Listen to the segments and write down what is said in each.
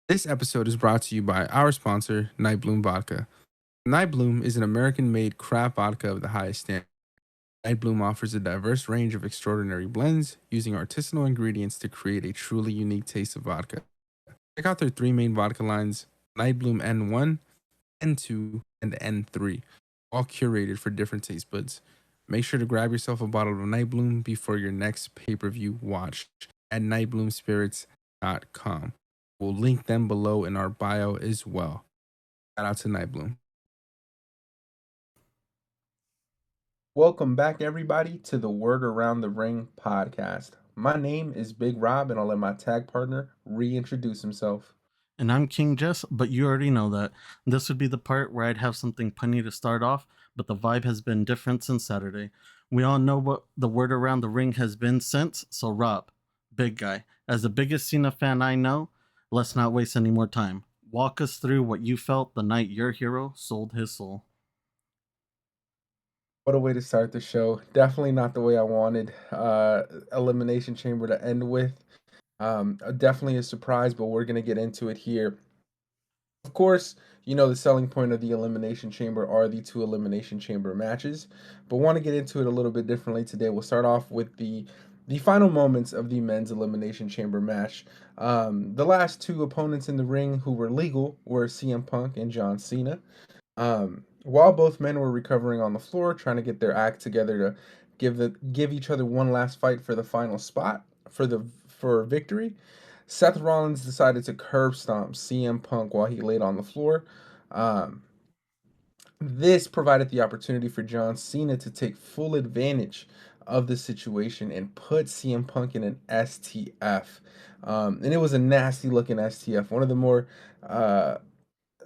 This episode is brought to you by our sponsor, Nightbloom Vodka. Nightbloom is an American-made craft vodka of the highest standard. Nightbloom offers a diverse range of extraordinary blends using artisanal ingredients to create a truly unique taste of vodka. Check out their three main vodka lines, Nightbloom N1, N2, and N3, all curated for different taste buds. Make sure to grab yourself a bottle of Nightbloom before your next pay-per-view watch at nightbloomspirits.com. We'll link them below in our bio as well. Shout out to Nightbloom. Welcome back, everybody, to the Word Around the Ring podcast. My name is Big Rob, and I'll let my tag partner reintroduce himself. And I'm King Jess, but you already know that. This would be the part where I'd have something punny to start off, but the vibe has been different since Saturday. We all know what the word around the ring has been since, so Rob, big guy, as the biggest Cena fan I know, let's not waste any more time. Walk us through what you felt the night your hero sold his soul. What a way to start the show. Definitely not the way I wanted Elimination Chamber to end with. Definitely a surprise, but we're going to get into it here. Of course, the selling point of the Elimination Chamber are the two Elimination Chamber matches, but want to get into it a little bit differently today. We'll start off with the final moments of the men's Elimination Chamber match. The last two opponents in the ring who were legal were CM Punk and John Cena. While both men were recovering on the floor, trying to get their act together to give each other one last fight for the final spot for victory, Seth Rollins decided to curb stomp CM Punk while he laid on the floor. Um, this provided the opportunity for John Cena to take full advantage of the situation and put CM Punk in an STF. And it was a nasty looking STF, one of the more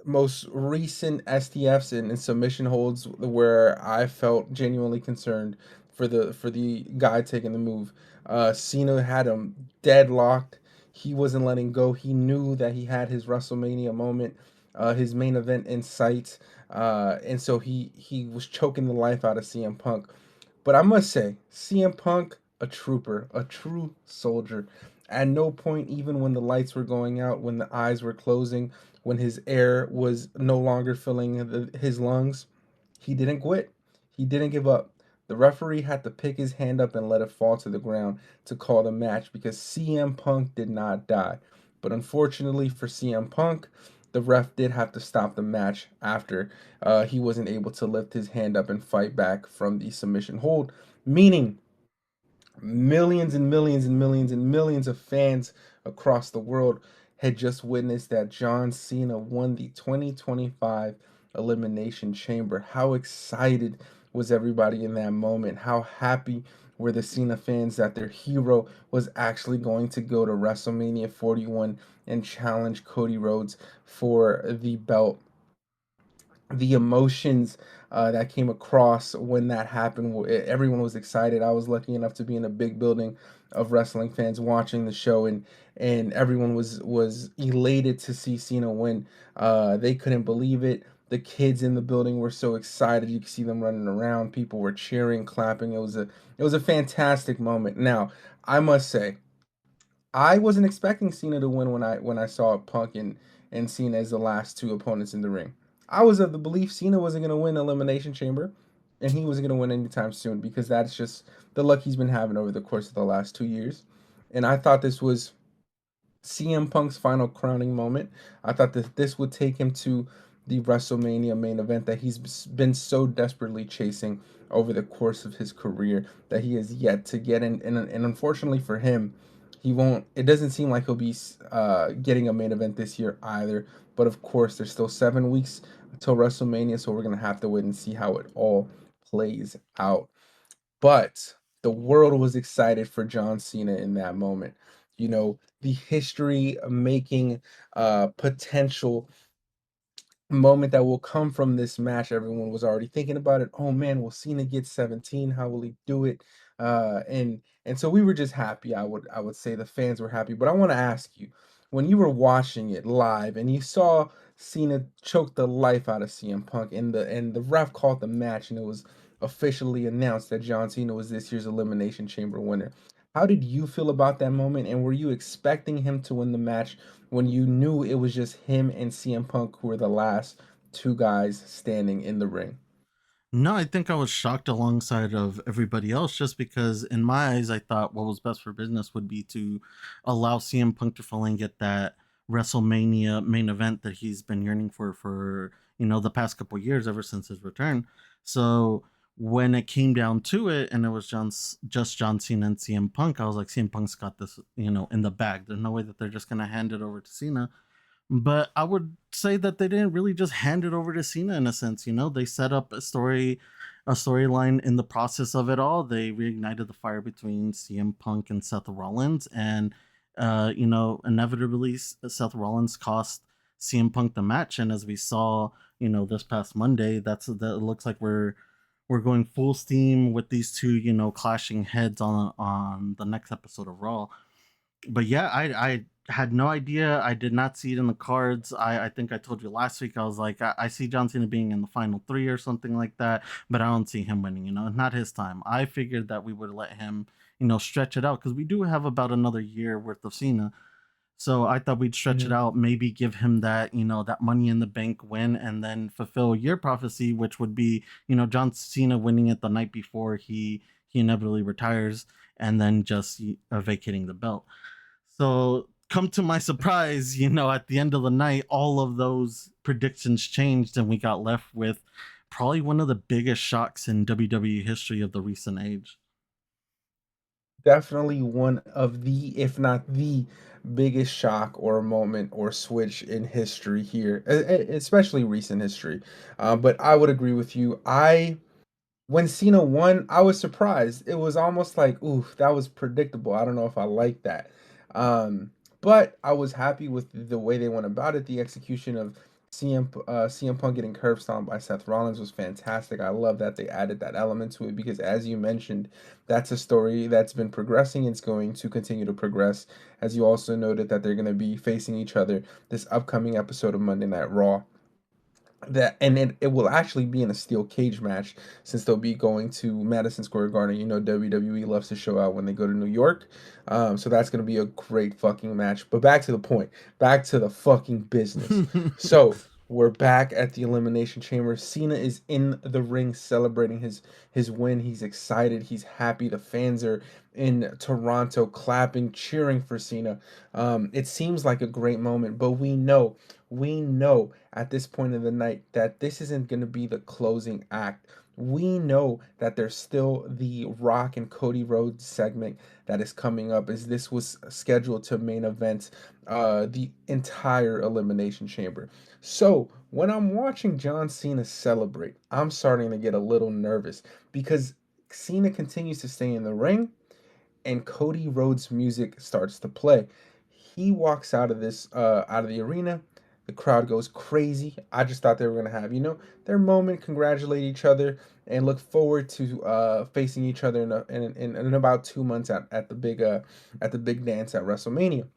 most recent STFs and submission holds where I felt genuinely concerned for the guy taking the move. Cena had him deadlocked. He wasn't letting go. He knew that he had his WrestleMania moment, his main event in sight, and so he was choking the life out of CM Punk. But I must say, CM Punk, a trooper, a true soldier. At no point, even when the lights were going out, when the eyes were closing, when his air was no longer filling his lungs, he didn't quit. He didn't give up. The referee had to pick his hand up and let it fall to the ground to call the match because CM Punk did not die. But unfortunately for CM Punk, the ref did have to stop the match after he wasn't able to lift his hand up and fight back from the submission hold, meaning millions and millions and millions and millions of fans across the world had just witnessed that John Cena won the 2025 Elimination Chamber. How excited was everybody in that moment? How happy were the Cena fans that their hero was actually going to go to WrestleMania 41 and challenge Cody Rhodes for the belt? The emotions that came across when that happened. Everyone was excited. I was lucky enough to be in a big building of wrestling fans watching the show, and everyone was elated to see Cena win. They couldn't believe it. The kids in the building were so excited. You could see them running around. People were cheering, clapping. It was a fantastic moment. Now, I must say, I wasn't expecting Cena to win when I saw Punk and Cena as the last two opponents in the ring. I was of the belief Cena wasn't going to win Elimination Chamber, and he wasn't going to win anytime soon because that's just the luck he's been having over the course of the last 2 years. And I thought this was CM Punk's final crowning moment. I thought that this would take him to the WrestleMania main event that he's been so desperately chasing over the course of his career that he has yet to get in. And unfortunately for him, he won't. It doesn't seem like he'll be getting a main event this year either. But of course, there's still 7 weeks until WrestleMania, so we're gonna have to wait and see how it all plays out. But the world was excited for John Cena in that moment. The history making potential moment that will come from this match. Everyone was already thinking about it. Oh man, will Cena get 17? How will he do it? And so we were just happy. I would say the fans were happy. But I want to ask you, when you were watching it live and you saw Cena choke the life out of CM Punk and the ref called the match and it was officially announced that John Cena was this year's Elimination Chamber winner. How did you feel about that moment, and were you expecting him to win the match when you knew it was just him and CM Punk who were the last two guys standing in the ring? No, I think I was shocked alongside of everybody else just because in my eyes I thought what was best for business would be to allow CM Punk to finally get that WrestleMania main event that he's been yearning for the past couple years ever since his return. So when it came down to it and it was just John Cena and CM Punk, I was like CM Punk's got this, in the bag. There's no way that they're just going to hand it over to Cena. But I would say that they didn't really just hand it over to Cena in a sense. They set up a storyline in the process of it all. They reignited the fire between CM Punk and Seth Rollins, and inevitably Seth Rollins cost CM Punk the match. And as we saw, this past Monday, that looks like we're going full steam with these two, clashing heads on the next episode of Raw. But yeah, I had no idea. I did not see it in the cards. I think I told you last week. I was like, I see John Cena being in the final three or something like that, but I don't see him winning. Not his time. I figured that we would let him, stretch it out because we do have about another year worth of Cena. So I thought we'd stretch it Mhm. out, maybe give him that, that Money in the Bank win, and then fulfill your prophecy, which would be, John Cena winning it the night before he inevitably retires, and then just vacating the belt. So, come to my surprise, at the end of the night, all of those predictions changed, and we got left with probably one of the biggest shocks in WWE history of the recent age. Definitely one of the, if not the biggest shock or moment or switch in history here, especially recent history. But I would agree with you. When Cena won, I was surprised. It was almost like, ooh, that was predictable. I don't know if I like that. But I was happy with the way they went about it. The execution of CM Punk getting curb stomped by Seth Rollins was fantastic. I love that they added that element to it because, as you mentioned, that's a story that's been progressing. It's going to continue to progress. As you also noted, that they're going to be facing each other this upcoming episode of Monday Night Raw, that and it will actually be in a steel cage match since they'll be going to Madison Square Garden. WWE loves to show out when they go to New York. So that's gonna be a great fucking match. But back to the point, back to the fucking business. So we're back at the Elimination Chamber. Cena is in the ring celebrating his win. He's excited. He's happy. The fans are in Toronto clapping, cheering for Cena. It seems like a great moment, but we know at this point in the night that this isn't going to be the closing act. We know that there's still the Rock and Cody Rhodes segment that is coming up, as this was scheduled to main event the entire Elimination Chamber. So when I'm watching John Cena celebrate, I'm starting to get a little nervous because Cena continues to stay in the ring and Cody Rhodes' music starts to play. He walks out of the arena. The crowd goes crazy. I just thought they were gonna have their moment, congratulate each other, and look forward to facing each other in about 2 months at the big dance at WrestleMania.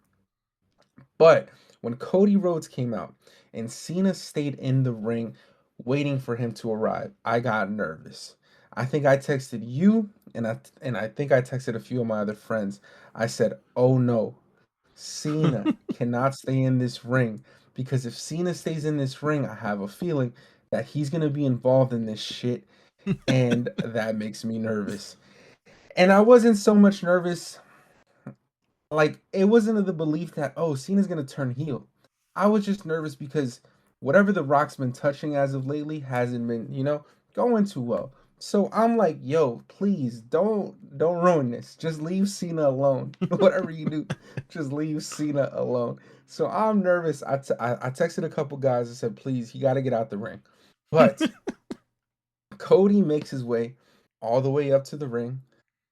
But when Cody Rhodes came out and Cena stayed in the ring waiting for him to arrive, I got nervous. I think I texted you and I think I texted a few of my other friends. I said, "Oh no, Cena cannot stay in this ring because if Cena stays in this ring, I have a feeling that he's going to be involved in this shit and that makes me nervous." And I wasn't so much nervous, like, it wasn't of the belief that, oh, Cena's gonna turn heel. I was just nervous because whatever The Rock's been touching as of lately hasn't been, going too well. So I'm like, yo, please don't ruin this. Just leave Cena alone. Whatever you do, just leave Cena alone. So I'm nervous. I texted a couple guys and said, please, he got to get out the ring. But Cody makes his way all the way up to the ring.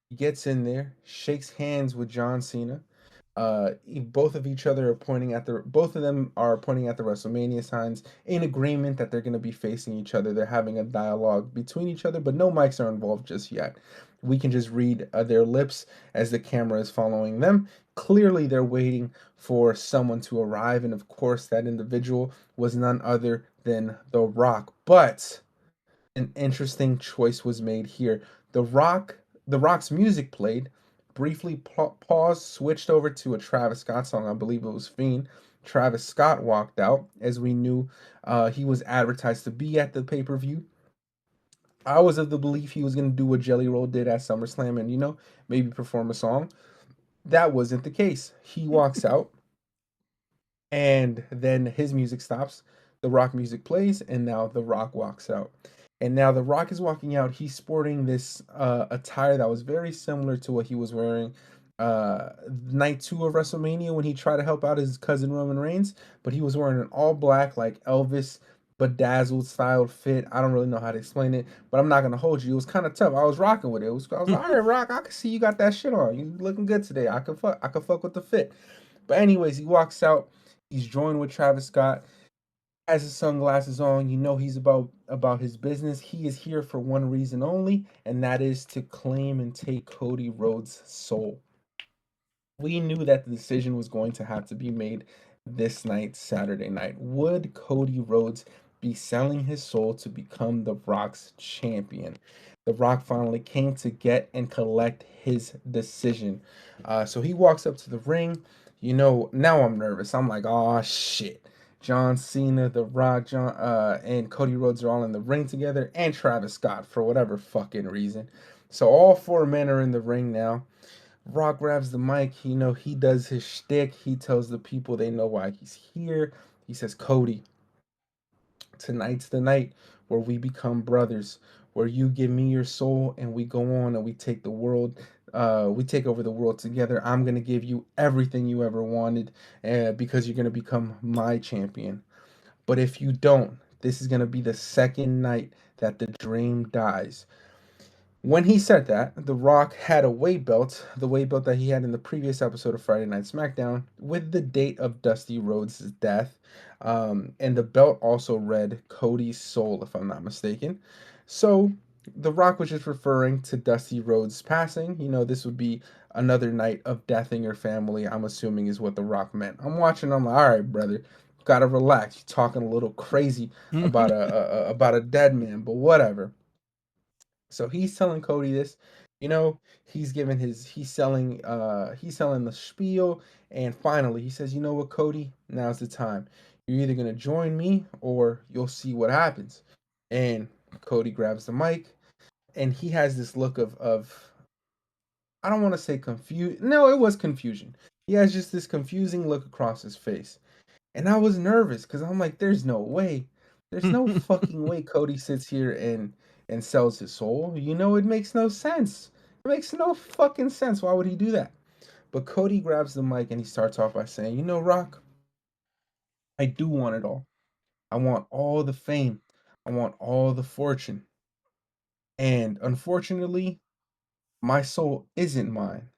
He gets in there, shakes hands with John Cena. Both of them are pointing at the WrestleMania signs in agreement that they're going to be facing each other. They're having a dialogue between each other, but no mics are involved just yet. We can just read their lips as the camera is following them. Clearly, they're waiting for someone to arrive, and of course, that individual was none other than The Rock. But an interesting choice was made here. The Rock's music played, briefly paused, switched over to a Travis Scott song. I believe it was Fiend. Travis Scott walked out, as we knew he was advertised to be at the pay-per-view. I was of the belief he was going to do what Jelly Roll did at SummerSlam and, maybe perform a song. That wasn't the case. He walks out, and then his music stops. The Rock music plays, and now The Rock walks out. And now The Rock is walking out. He's sporting this attire that was very similar to what he was wearing night 2 of WrestleMania when he tried to help out his cousin Roman Reigns, but he was wearing an all black, like Elvis bedazzled styled fit. I don't really know how to explain it, but I'm not gonna hold you. It was kind of tough. I was rocking with it. I was like, all right, Rock, I can see you got that shit on. You looking good today. I could fuck with the fit. But anyways, he walks out. He's joined with Travis Scott. Has his sunglasses on. He's about his business. He is here for one reason only, and that is to claim and take Cody Rhodes' soul. We knew that the decision was going to have to be made this night, Saturday night. Would Cody Rhodes be selling his soul to become The Rock's champion? The Rock finally came to get and collect his decision. So he walks up to the ring. Now I'm nervous. I'm like, oh shit. John Cena, The Rock, and Cody Rhodes are all in the ring together, and Travis Scott for whatever fucking reason. So all 4 men are in the ring now. Rock grabs the mic. He does his shtick. He tells the people they know why he's here. He says, Cody, tonight's the night where we become brothers, where you give me your soul and we go on and we take the world. We take over the world together. I'm going to give you everything you ever wanted because you're going to become my champion. But if you don't, this is going to be the second night that the dream dies. When he said that, The Rock had a weight belt, the weight belt that he had in the previous episode of Friday Night SmackDown, with the date of Dusty Rhodes' death. And the belt also read Cody's soul, if I'm not mistaken. So The Rock was just referring to Dusty Rhodes' passing. This would be another night of death in your family, I'm assuming is what The Rock meant. I'm watching, I'm like, all right, brother, gotta relax. You're talking a little crazy about about a dead man, but whatever. So he's telling Cody this, he's selling the spiel, and finally he says, what, Cody, now's the time. You're either gonna join me or you'll see what happens. And Cody grabs the mic, and he has this look of I don't want to say confused. No, it was confusion. He has just this confusing look across his face. And I was nervous because I'm like, there's no way. There's no fucking way Cody sits here and sells his soul. It makes no sense. It makes no fucking sense. Why would he do that? But Cody grabs the mic and he starts off by saying, Rock, I do want it all. I want all the fame. I want all the fortune. And unfortunately, my soul isn't mine.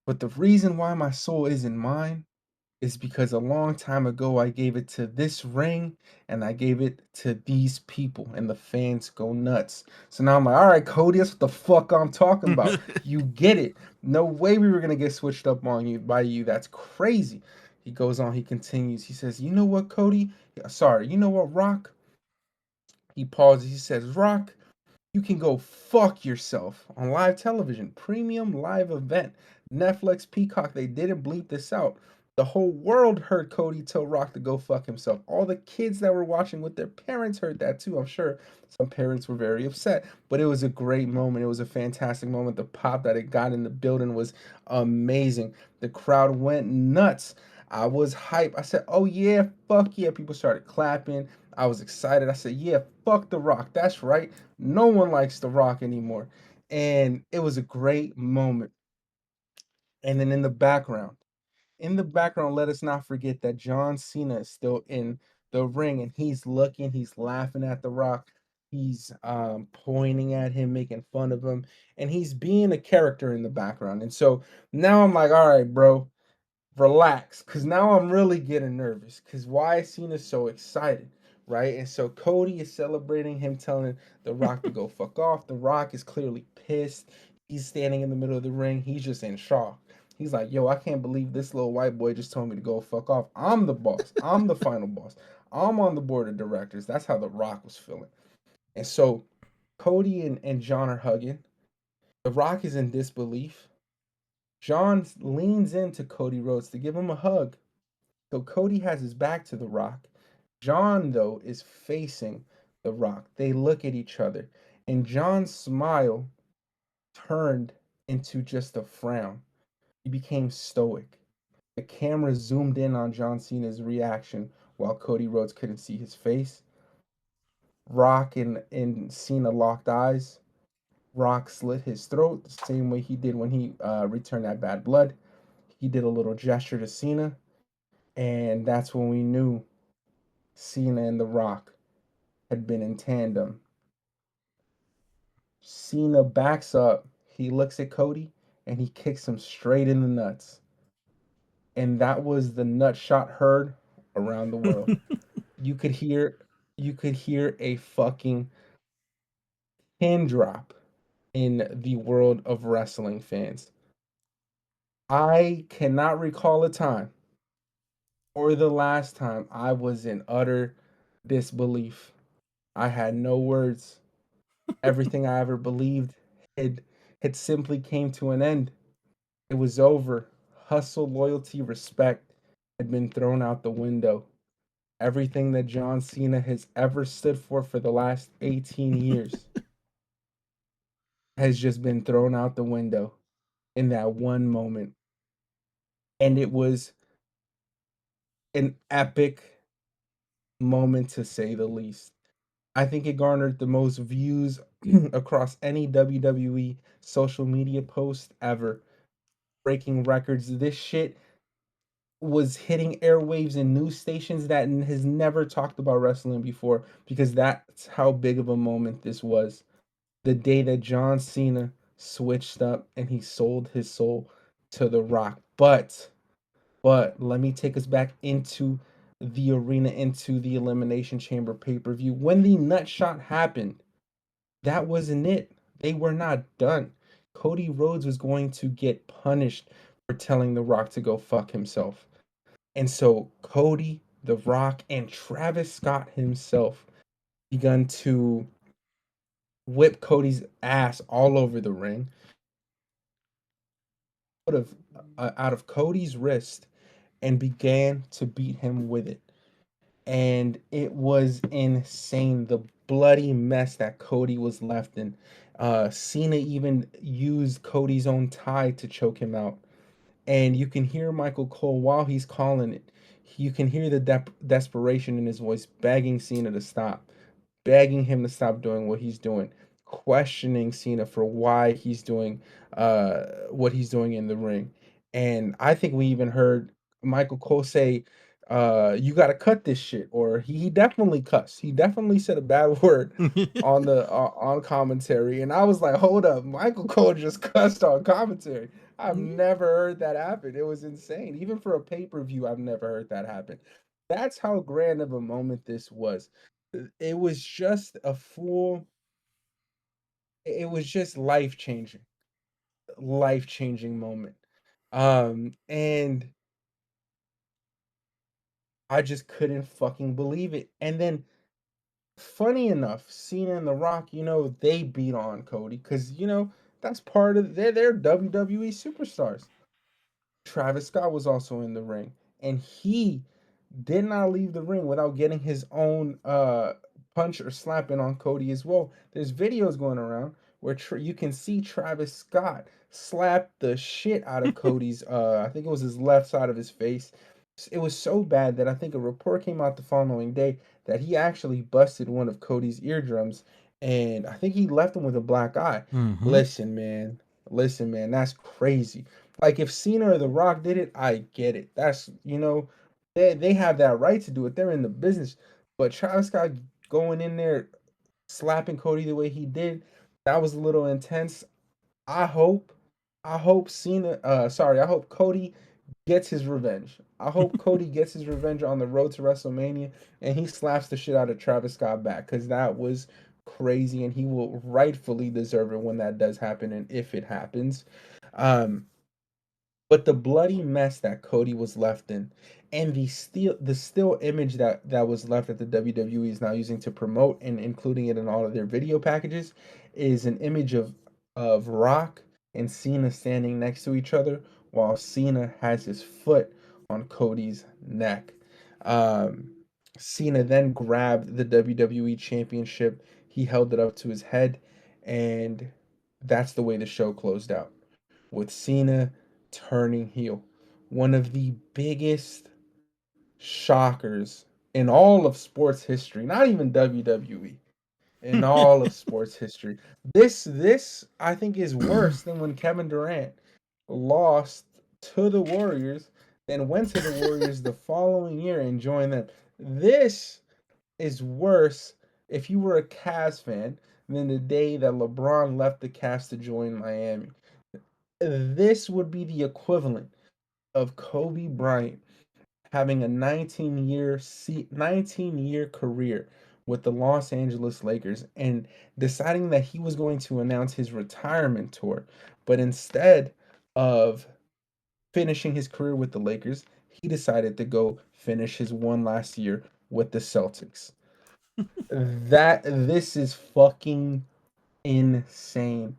But the reason why my soul isn't mine is because a long time ago I gave it to this ring and I gave it to these people, and the fans go nuts. So now I'm like, all right, Cody, that's what the fuck I'm talking about. You get it. No way we were gonna get switched up on you by you. That's crazy. He goes on, he continues. He says, you know what, Cody? Sorry, you know what, Rock? He pauses, he says, Rock, you can go fuck yourself on live television, premium live event, Netflix, Peacock. They didn't bleep this out. The whole world heard Cody tell Rock to go fuck himself. All the kids that were watching with their parents heard that too. I'm sure some parents were very upset, but it was a great moment. It was a fantastic moment. The pop that it got in the building was amazing. The crowd went nuts. I was hype. I said, oh yeah, fuck yeah. People started clapping. I was excited. I said, yeah, fuck The Rock. That's right. No one likes The Rock anymore. And it was a great moment. And then in the background, let us not forget that John Cena is still in the ring, and he's looking, he's laughing at The Rock. He's pointing at him, making fun of him, and he's being a character in the background. And so now I'm like, all right, bro, relax, because now I'm really getting nervous because why Cena's so excited, right? And so Cody is celebrating him telling The Rock to go fuck off. The Rock is clearly pissed. He's standing in the middle of the ring. He's just in shock. He's like, yo, I can't believe this little white boy just told me to go fuck off. I'm the boss. I'm the final boss. I'm on the board of directors. That's how The Rock was feeling. And so Cody and John are hugging. The Rock is in disbelief. John leans into Cody Rhodes to give him a hug. So Cody has his back to The Rock. John, though, is facing The Rock. They look at each other, and John's smile turned into just a frown. He became stoic. The camera zoomed in on John Cena's reaction while Cody Rhodes couldn't see his face. Rock and Cena locked eyes. Rock slit his throat the same way he did when he returned that bad blood. He did a little gesture to Cena, and that's when we knew Cena and The Rock had been in tandem. Cena backs up. He looks at Cody and he kicks him straight in the nuts. And that was the nut shot heard around the world. You could hear a fucking pin drop in the world of wrestling fans. I cannot recall a time or the last time I was in utter disbelief. I had no words. Everything I ever believed had simply came to an end. It was over. Hustle, loyalty, respect had been thrown out the window. Everything that John Cena has ever stood for the last 18 years has just been thrown out the window in that one moment. And it was an epic moment to say the least. I think it garnered the most views across any WWE social media post ever, breaking records. This shit was hitting airwaves and news stations that has never talked about wrestling before because that's how big of a moment this was. The day that John Cena switched up and he sold his soul to The Rock. But let me take us back into the arena, into the Elimination Chamber pay-per-view. When the nut shot happened, that wasn't it. They were not done. Cody Rhodes was going to get punished for telling The Rock to go fuck himself. And so Cody, The Rock, and Travis Scott himself begun to whip Cody's ass all over the ring. Out of Cody's wrist and began to beat him with it. And it was insane. The bloody mess that Cody was left in. Cena even used Cody's own tie to choke him out. And you can hear Michael Cole while he's calling it. You can hear the desperation in his voice, begging Cena to stop, begging him to stop doing what he's doing, questioning Cena for why he's doing what he's doing in the ring. And I think we even heard Michael Cole say, you gotta cut this shit. Or he definitely cussed. He definitely said a bad word on the on commentary. And I was like, hold up, Michael Cole just cussed on commentary. I've never heard that happen. It was insane. Even for a pay-per-view, I've never heard that happen. That's how grand of a moment this was. It was just a full it was just life-changing moment. And I just couldn't fucking believe it. And then funny enough, Cena and The Rock, they beat on Cody because that's part of they're WWE superstars. Travis Scott was also in the ring, and he did not leave the ring without getting his own punch or slapping on Cody as well. There's videos going around where you can see Travis Scott slap the shit out of Cody's I think it was his left side of his face. It was so bad that I think a report came out the following day that he actually busted one of Cody's eardrums, and I think he left him with a black eye. Mm-hmm. Listen, man, that's crazy. Like if Cena or The Rock did it, I get it. That's they have that right to do it. They're in the business. But Travis Scott going in there slapping Cody the way he did, that was a little intense. I hope I hope Cody gets his revenge. I hope Cody gets his revenge on the road to WrestleMania and he slaps the shit out of Travis Scott back because that was crazy and he will rightfully deserve it when that does happen and if it happens. Um, but the bloody mess that Cody was left in, and the still image that was left that the WWE is now using to promote and including it in all of their video packages, is an image of Rock and Cena standing next to each other while Cena has his foot on Cody's neck. Um, Cena then grabbed the WWE Championship. He held it up to his head, and that's the way the show closed out, with Cena turning heel. One of the biggest shockers in all of sports history, not even WWE, in all of sports history. This I think is worse than when Kevin Durant lost to the Warriors, then went to the Warriors the following year and joined them. This is worse if you were a Cavs fan than the day that LeBron left the Cavs to join Miami. This would be the equivalent of Kobe Bryant having a 19-year career with the Los Angeles Lakers and deciding that he was going to announce his retirement tour, but instead of finishing his career with the Lakers, he decided to go finish his one last year with the Celtics. This is fucking insane.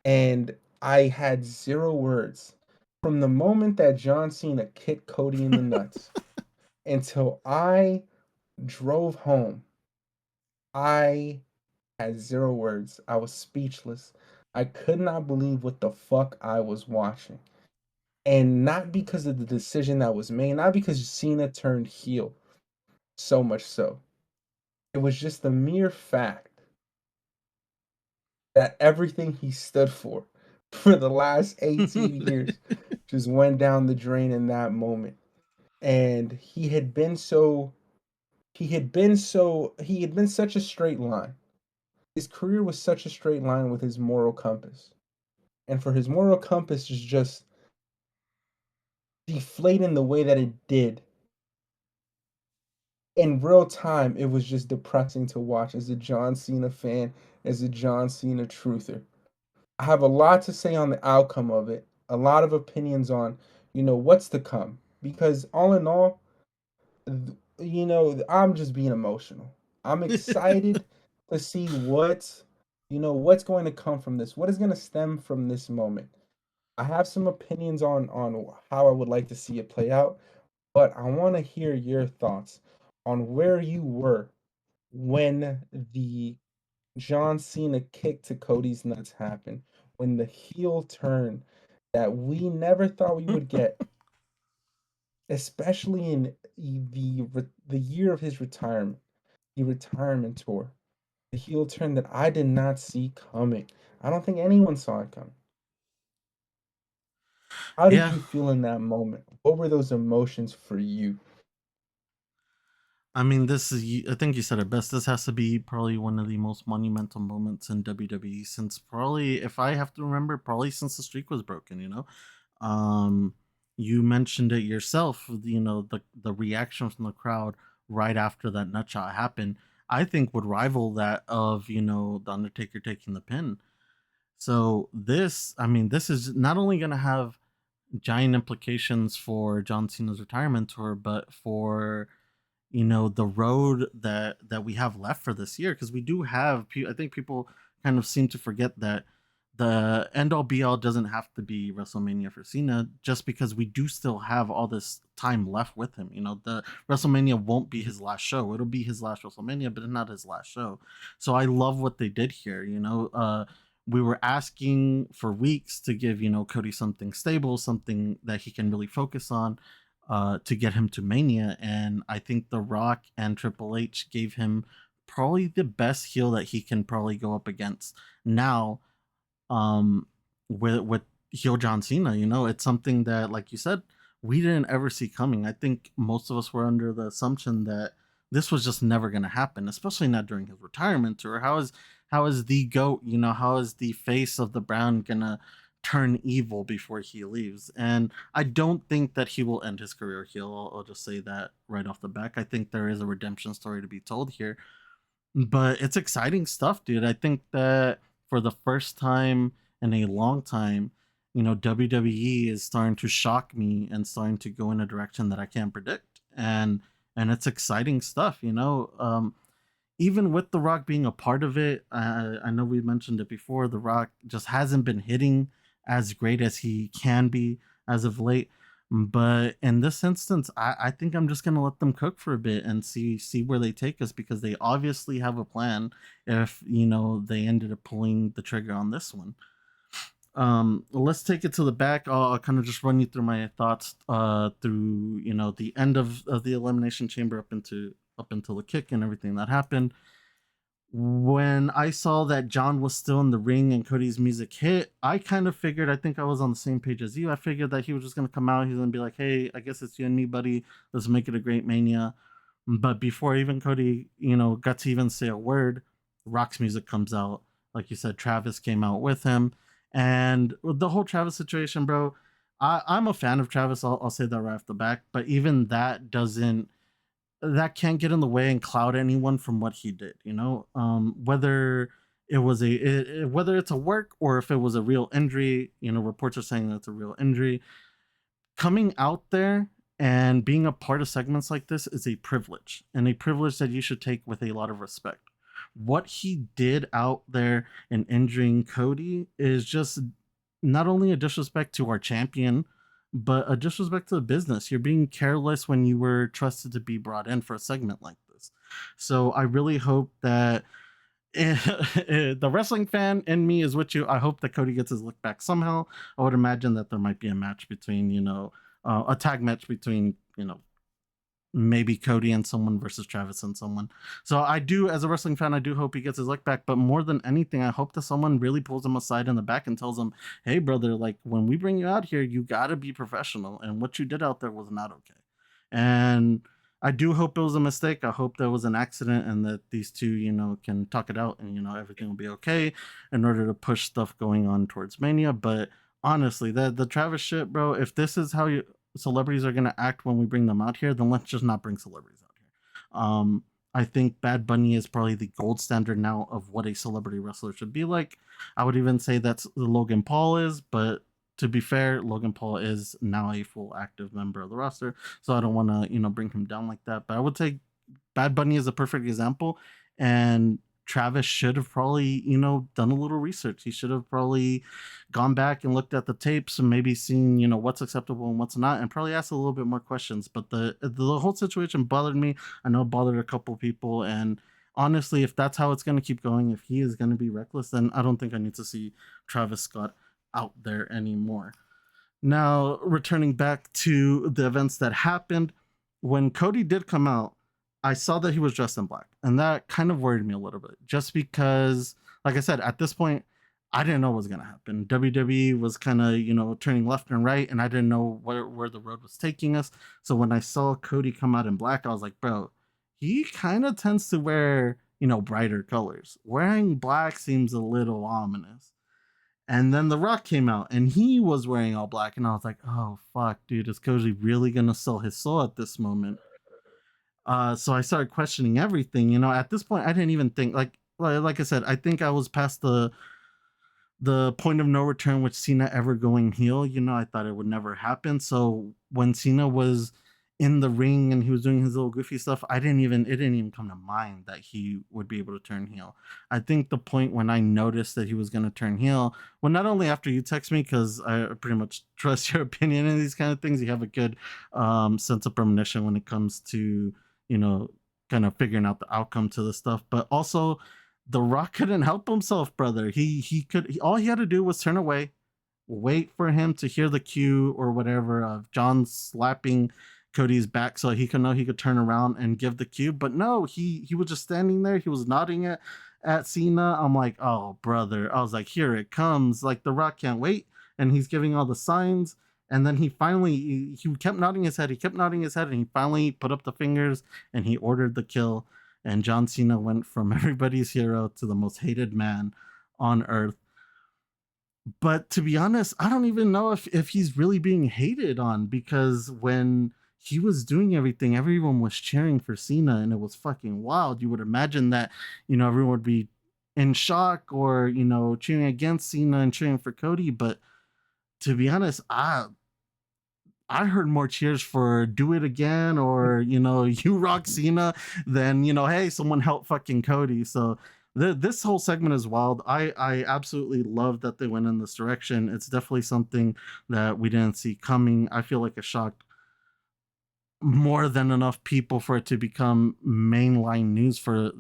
And I had zero words from the moment that John Cena kicked Cody in the nuts until I drove home. I had zero words. I was speechless. I could not believe what the fuck I was watching. And not because of the decision that was made, not because Cena turned heel, so much so. It was just the mere fact that everything he stood for the last 18 years just went down the drain in that moment. And he had been such a straight line. His career was such a straight line with his moral compass. And for his moral compass to just deflate in the way that it did in real time, it was just depressing to watch as a John Cena fan, as a John Cena truther. I have a lot to say on the outcome of it, a lot of opinions on, what's to come. Because all in all, I'm just being emotional. I'm excited to see what's going to come from this. What is going to stem from this moment? I have some opinions on how I would like to see it play out, but I want to hear your thoughts on where you were when the John Cena kick to Cody's nuts happened, when the heel turn that we never thought we would get, especially in the year of his retirement, the retirement tour, the heel turn that I did not see coming. I don't think anyone saw it coming. How did Yeah, you feel in that moment? What were those emotions for you? I mean, this is, I think you said it best. This has to be probably one of the most monumental moments in WWE since probably, if I have to remember, probably since the streak was broken, Um, you mentioned it yourself, the reaction from the crowd right after that nutshot happened, I think would rival that of, the Undertaker taking the pin. So this, I mean, this is not only going to have giant implications for John Cena's retirement tour, but for the road that we have left for this year, because we do have, I think people kind of seem to forget that the end all be all doesn't have to be WrestleMania for Cena, just because we do still have all this time left with him. The WrestleMania won't be his last show. It'll be his last WrestleMania, but it's not his last show. So I love what they did here. We were asking for weeks to give, Cody something stable, something that he can really focus on, to get him to Mania. And I think The Rock and Triple H gave him probably the best heel that he can probably go up against now, with heel John Cena. It's something that, like you said, we didn't ever see coming. I think most of us were under the assumption that this was just never going to happen, especially not during his retirement tour. How is the goat, how is the face of the brand gonna turn evil before he leaves? And I don't think that he will end his career heel. I'll just say that right off the back. I think there is a redemption story to be told here, but it's exciting stuff, dude. I think that for the first time in a long time, WWE is starting to shock me and starting to go in a direction that I can't predict. And it's exciting stuff, even with The Rock being a part of it. I know we mentioned it before. The Rock just hasn't been hitting as great as he can be. as of late. But in this instance, I think I'm just gonna let them cook for a bit and see where they take us, because they obviously have a plan if they ended up pulling the trigger on this one. Let's take it to the back. I'll kind of just run you through my thoughts through the end of the Elimination Chamber up until the kick and everything that happened. When I saw that John was still in the ring and Cody's music hit, I kind of figured, I think I was on the same page as you. I figured that he was just going to come out. He's going to be like, hey, I guess it's you and me, buddy. Let's make it a great Mania. But before even Cody, got to even say a word, Rock's music comes out. Like you said, Travis came out with him. And the whole Travis situation, bro, I'm a fan of Travis. I'll say that right off the back. But even that can't get in the way and cloud anyone from what he did. Whether whether it's a work or if it was a real injury. Reports are saying that it's a real injury. Coming out there and being a part of segments like this is a privilege, and a privilege that you should take with a lot of respect. What he did out there in injuring Cody is just not only a disrespect to our champion, but a disrespect to the business. You're being careless when you were trusted to be brought in for a segment like this. So I really hope that the wrestling fan in me is with you. I hope that Cody gets his look back somehow. I would imagine that there might be a match between, a tag match between, maybe Cody and someone versus Travis and someone. So I do, as a wrestling fan, I do hope he gets his look back. But more than anything, I hope that someone really pulls him aside in the back and tells him, hey, brother, like, when we bring you out here, you got to be professional. And what you did out there was not okay. And I do hope it was a mistake. I hope there was an accident and that these two, can talk it out and, everything will be okay in order to push stuff going on towards Mania. But honestly, the Travis shit, bro, if this is how celebrities are going to act when we bring them out here, then let's just not bring celebrities out here. I think Bad Bunny is probably the gold standard now of what a celebrity wrestler should be like. I would even say that's Logan Paul is, but to be fair, Logan Paul is now a full active member of the roster, so I don't want to, bring him down like that. But I would say Bad Bunny is a perfect example, and Travis should have probably, done a little research. He should have probably gone back and looked at the tapes and maybe seen, what's acceptable and what's not, and probably asked a little bit more questions. But the whole situation bothered me. I know it bothered a couple people, and honestly, if that's how it's going to keep going, if he is going to be reckless, then I don't think I need to see Travis Scott out there anymore. Now, returning back to the events that happened, when Cody did come out, I saw that he was dressed in black, and that kind of worried me a little bit, just because, like I said, at this point, I didn't know what was going to happen. WWE was kind of, turning left and right, and I didn't know where the road was taking us. So when I saw Cody come out in black, I was like, bro, he kind of tends to wear, brighter colors. Wearing black seems a little ominous. And then The Rock came out, and he was wearing all black, and I was like, oh, fuck, dude, is Cody really going to sell his soul at this moment? So I started questioning everything. At this point, I didn't even think, like I said, I think I was past the point of no return with Cena ever going heel. I thought it would never happen. So when Cena was in the ring and he was doing his little goofy stuff, it didn't even come to mind that he would be able to turn heel. I think the point when I noticed that he was going to turn heel, well, not only after you text me, because I pretty much trust your opinion in these kind of things, you have a good sense of premonition when it comes to, kind of figuring out the outcome to this stuff, but also The Rock couldn't help himself, brother. All he had to do was turn away, wait for him to hear the cue or whatever of John slapping Cody's back so he could know he could turn around and give the cue. But no, he was just standing there. He was nodding at Cena. I'm like, oh, brother. I was like, here it comes. Like, The Rock can't wait. And he's giving all the signs. And then he kept nodding his head. He kept nodding his head. And he finally put up the fingers and he ordered the kill. And John Cena went from everybody's hero to the most hated man on earth. But to be honest, I don't even know if he's really being hated on, because when he was doing everything, everyone was cheering for Cena, and it was fucking wild. You would imagine that, everyone would be in shock or, cheering against Cena and cheering for Cody. But to be honest, I heard more cheers for do it again or, you rock Cena than, hey, someone help fucking Cody. So This whole segment is wild. I absolutely love that they went in this direction. It's definitely something that we didn't see coming. I feel like it shocked more than enough people for it to become mainline news for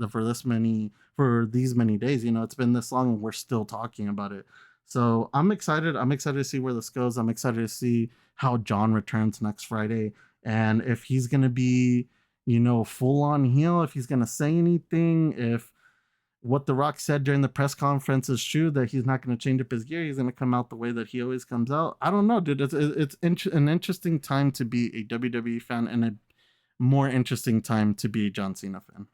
these many days. You know, it's been this long and we're still talking about it. So I'm excited. I'm excited to see where this goes. I'm excited to see how John returns next Friday and if he's gonna be, you know, full on heel, if he's gonna say anything, if what The Rock said during the press conference is true, that he's not going to change up his gear. He's going to come out the way that he always comes out. I don't know, dude. An interesting time to be a WWE fan and a more interesting time to be a John Cena fan.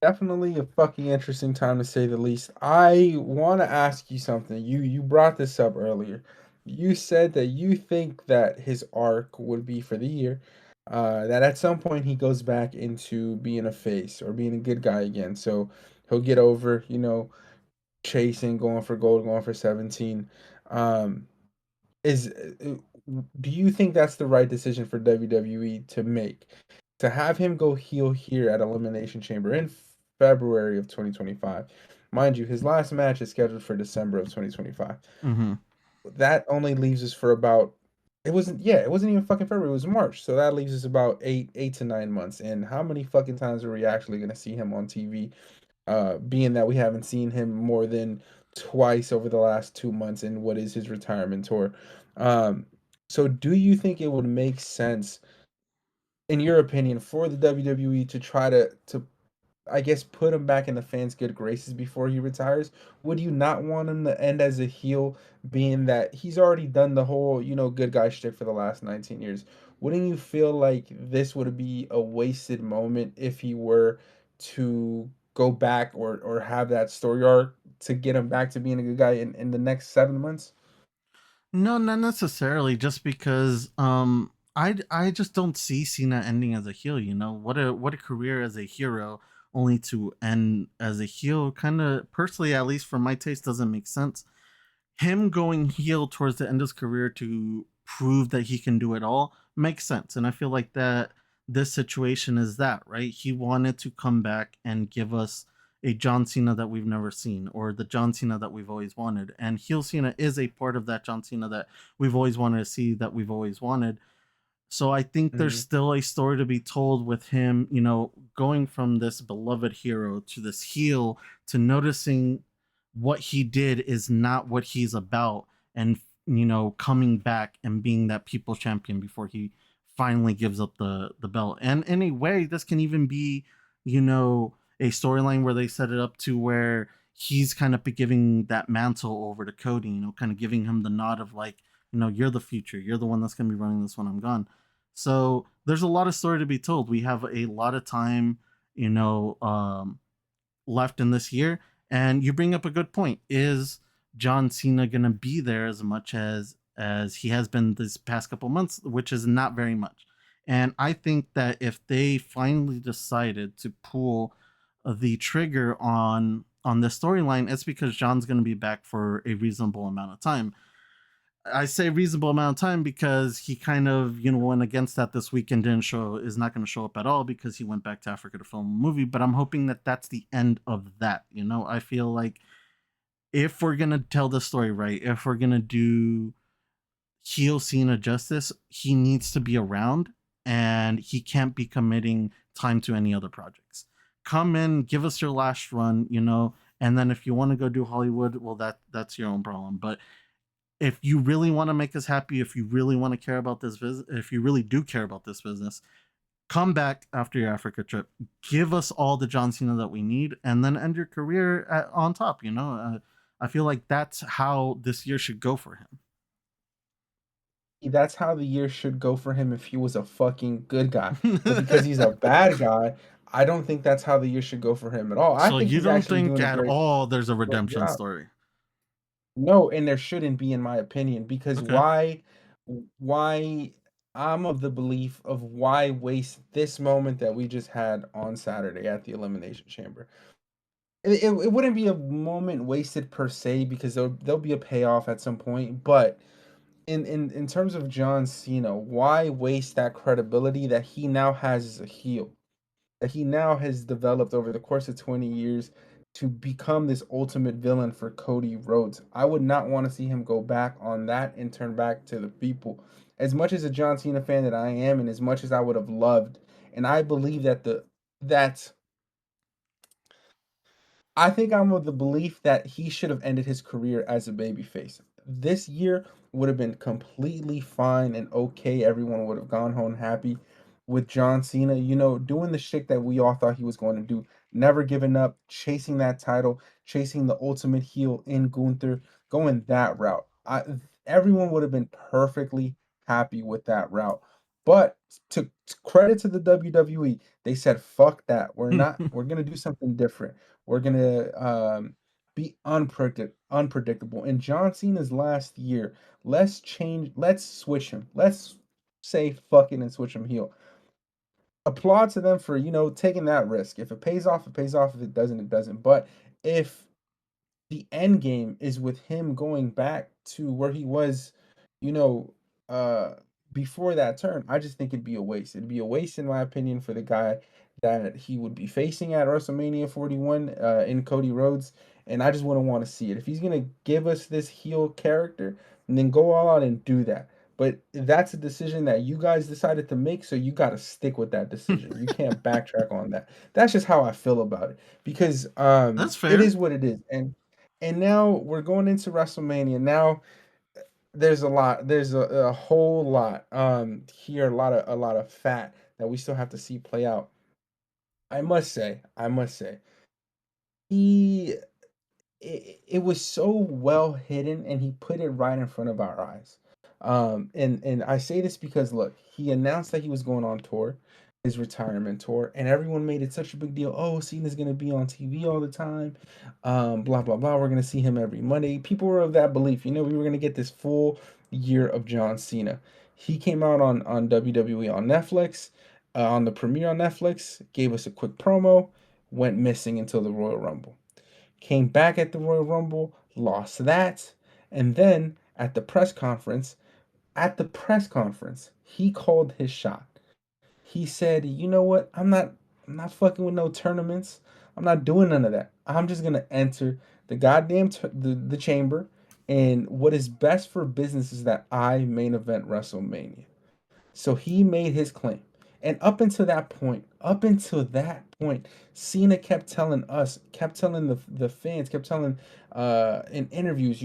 Definitely a fucking interesting time to say the least. I want to ask you something. You brought this up earlier. You said that you think that his arc would be for the year, that at some point he goes back into being a face or being a good guy again. So he'll get over, chasing, going for gold, going for 17. Um, is do you think that's the right decision for WWE to make? To have him go heel here at Elimination Chamber in February of 2025. Mind you, his last match is scheduled for December of 2025. Mm-hmm. That only leaves us for about it wasn't even fucking February, it was March. So that leaves us about 8 to 9 months. And how many fucking times are we actually gonna see him on TV? Being that we haven't seen him more than twice over the last 2 months in what is his retirement tour. Um, so do you think it would make sense, in your opinion, for the WWE to try to I guess put him back in the fans' good graces before he retires? Would you not want him to end as a heel, being that he's already done the whole, good guy shtick for the last 19 years? Wouldn't you feel like this would be a wasted moment if he were to go back or have that story arc to get him back to being a good guy in the next 7 months? No, not necessarily. Just because I just don't see Cena ending as a heel. You know, what a career as a hero, only to end as a heel. Kind of personally, at least for my taste, doesn't make sense. Him going heel towards the end of his career to prove that he can do it all makes sense. And I feel like that this situation is that, right? He wanted to come back and give us a John Cena that we've never seen, or the John Cena that we've always wanted. And heel Cena is a part of that John Cena that we've always wanted to see, that we've always wanted. So I think there's Mhm. still a story to be told with him, you know, going from this beloved hero to this heel, to noticing what he did is not what he's about, and you know, coming back and being that people champion before he finally gives up the belt. And in a way, this can even be, you know, a storyline where they set it up to where he's kind of be giving that mantle over to Cody, you know, kind of giving him the nod of like, you know, you're the future, you're the one that's going to be running this when I'm gone. So there's a lot of story to be told. We have a lot of time, you know, left in this year. And you bring up a good point. Is John Cena gonna be there as much as he has been this past couple months, which is not very much. And I think that if they finally decided to pull the trigger on this storyline, it's because John's going to be back for a reasonable amount of time. I say reasonable amount of time because he kind of, you know, went against that this weekend, is not going to show up at all because he went back to Africa to film a movie. But I'm hoping that that's the end of that. You know, I feel like if we're going to tell the story right, if we're going to do heel Cena justice, he needs to be around and he can't be committing time to any other projects. Come in, give us your last run, you know, and then if you want to go do Hollywood, well, that's your own problem. But if you really want to make us happy, if you really want to care about this business, if you really do care about this business, come back after your Africa trip, give us all the John Cena that we need, and then end your career on top. You know, I feel like that's how this year should go for him. That's how the year should go for him if he was a fucking good guy. But because he's a bad guy, I don't think that's how the year should go for him at all. I So think you he's don't actually think doing a at great all there's a great redemption job. story? No, and there shouldn't be, in my opinion, because Okay. why I'm of the belief of why waste this moment that we just had on Saturday at the Elimination Chamber. It wouldn't be a moment wasted per se because there'll be a payoff at some point, but in terms of John Cena, why waste that credibility that he now has as a heel? that he now has developed over the course of 20 years to become this ultimate villain for Cody Rhodes. I would not want to see him go back on that and turn back to the people. As much as a John Cena fan that I am, and as much as I would have loved, and I believe that I think I'm of the belief that he should have ended his career as a babyface. This year would have been completely fine and okay. Everyone would have gone home happy with John Cena, doing the shit that we all thought he was going to do. Never giving up, chasing that title, chasing the ultimate heel in Gunther, going that route. Everyone would have been perfectly happy with that route. But to credit to the WWE, they said, fuck that. We're gonna do something different. We're gonna be unpredictable. In John Cena's last year, let's switch him. Let's say fuck it and switch him heel. Applaud to them for, taking that risk. If it pays off, it pays off. If it doesn't, it doesn't. But if the end game is with him going back to where he was, you know, uh, before that turn, I just think it'd be a waste. It'd be a waste, in my opinion, for the guy that he would be facing at WrestleMania 41 in Cody Rhodes. And I just wouldn't want to see it. If he's going to give us this heel character, and then go all out and do that. But that's a decision that you guys decided to make, so you got to stick with that decision. You can't backtrack on that. That's just how I feel about it, because That's it fair. is what it is. And now we're going into WrestleMania. Now there's a lot. There's a whole lot here. A lot of fat that we still have to see play out. I must say, he it was so well hidden, and he put it right in front of our eyes. And I say this because, look, he announced that he was going on tour, his retirement tour, and everyone made it such a big deal. Oh, Cena's gonna be on TV all the time, blah blah blah. We're gonna see him every Monday. People were of that belief. We were gonna get this full year of John Cena. He came out on WWE on Netflix, on the premiere on Netflix, gave us a quick promo, went missing until the Royal Rumble, came back at the Royal Rumble, lost that, and then at the press conference, he called his shot. He said, "You know what? I'm not fucking with no tournaments. I'm not doing none of that. I'm just going to enter the goddamn the chamber, and what is best for business is that I main event WrestleMania." So he made his claim. And up until that point, Cena kept telling the fans, kept telling in interviews,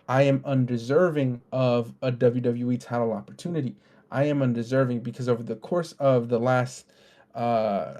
I am undeserving of a WWE title opportunity. I am undeserving because over the course of the last uh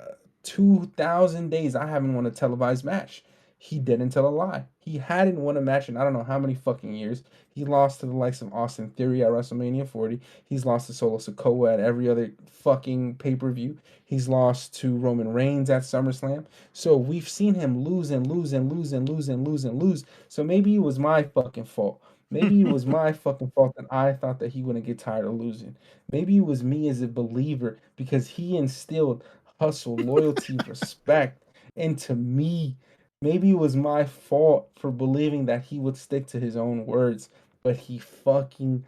2000 days, I haven't won a televised match. He didn't tell a lie. He hadn't won a match in I don't know how many fucking years. He lost to the likes of Austin Theory at WrestleMania 40. He's lost to Solo Sikoa at every other fucking pay-per-view. He's lost to Roman Reigns at SummerSlam. So we've seen him lose and lose and lose and lose and lose and lose. So maybe it was my fucking fault. Maybe it was my fucking fault that I thought that he wouldn't get tired of losing. Maybe it was me as a believer because he instilled hustle, loyalty, respect into me. Maybe it was my fault for believing that he would stick to his own words, but he fucking